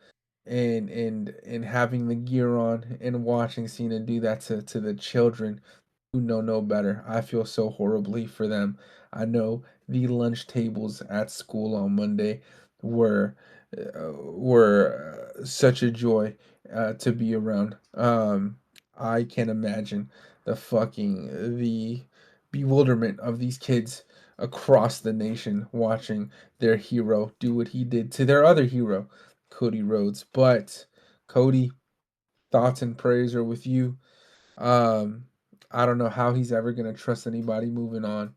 and having the gear on and watching Cena do that to the children who know no better. I feel so horribly for them. I know the lunch tables at school on Monday were such a joy to be around. I can't imagine the bewilderment of these kids across the nation watching their hero do what he did to their other hero, Cody Rhodes. But Cody, thoughts and prayers are with you. Um, I don't know how he's ever gonna trust anybody moving on.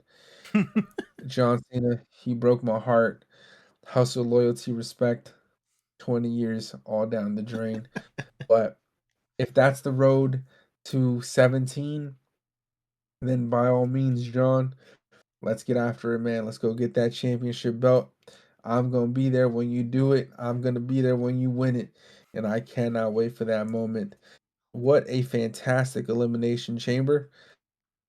John Cena, he broke my heart. Hustle, loyalty, respect. 20 years all down the drain. But if that's the road to 17, then by all means, John, let's get after it, man. Let's go get that championship belt. I'm going to be there when you do it. I'm going to be there when you win it. And I cannot wait for that moment. What a fantastic Elimination Chamber.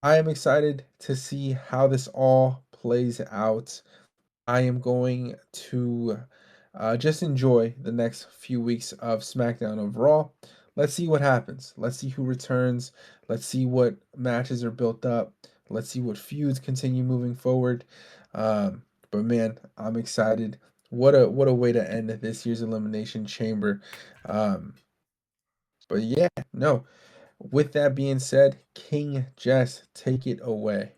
I am excited to see how this all plays out. I am going to just enjoy the next few weeks of SmackDown overall. Let's see what happens. Let's see who returns. Let's see what matches are built up. Let's see what feuds continue moving forward. But man, I'm excited. What a way to end this year's Elimination Chamber. Um, but yeah, no. With that being said, King Jess, take it away.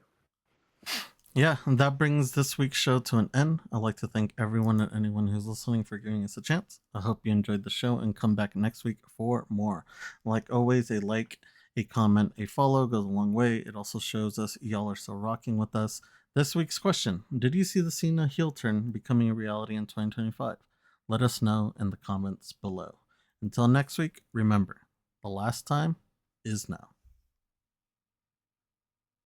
Yeah, and that brings this week's show to an end. I'd like to thank everyone and anyone who's listening for giving us a chance. I hope you enjoyed the show and come back next week for more. Like always, a like, a comment, a follow goes a long way. It also shows us y'all are still rocking with us. This week's question: did you see the Cena heel turn becoming a reality in 2025? Let us know in the comments below. Until next week, remember, the last time is now.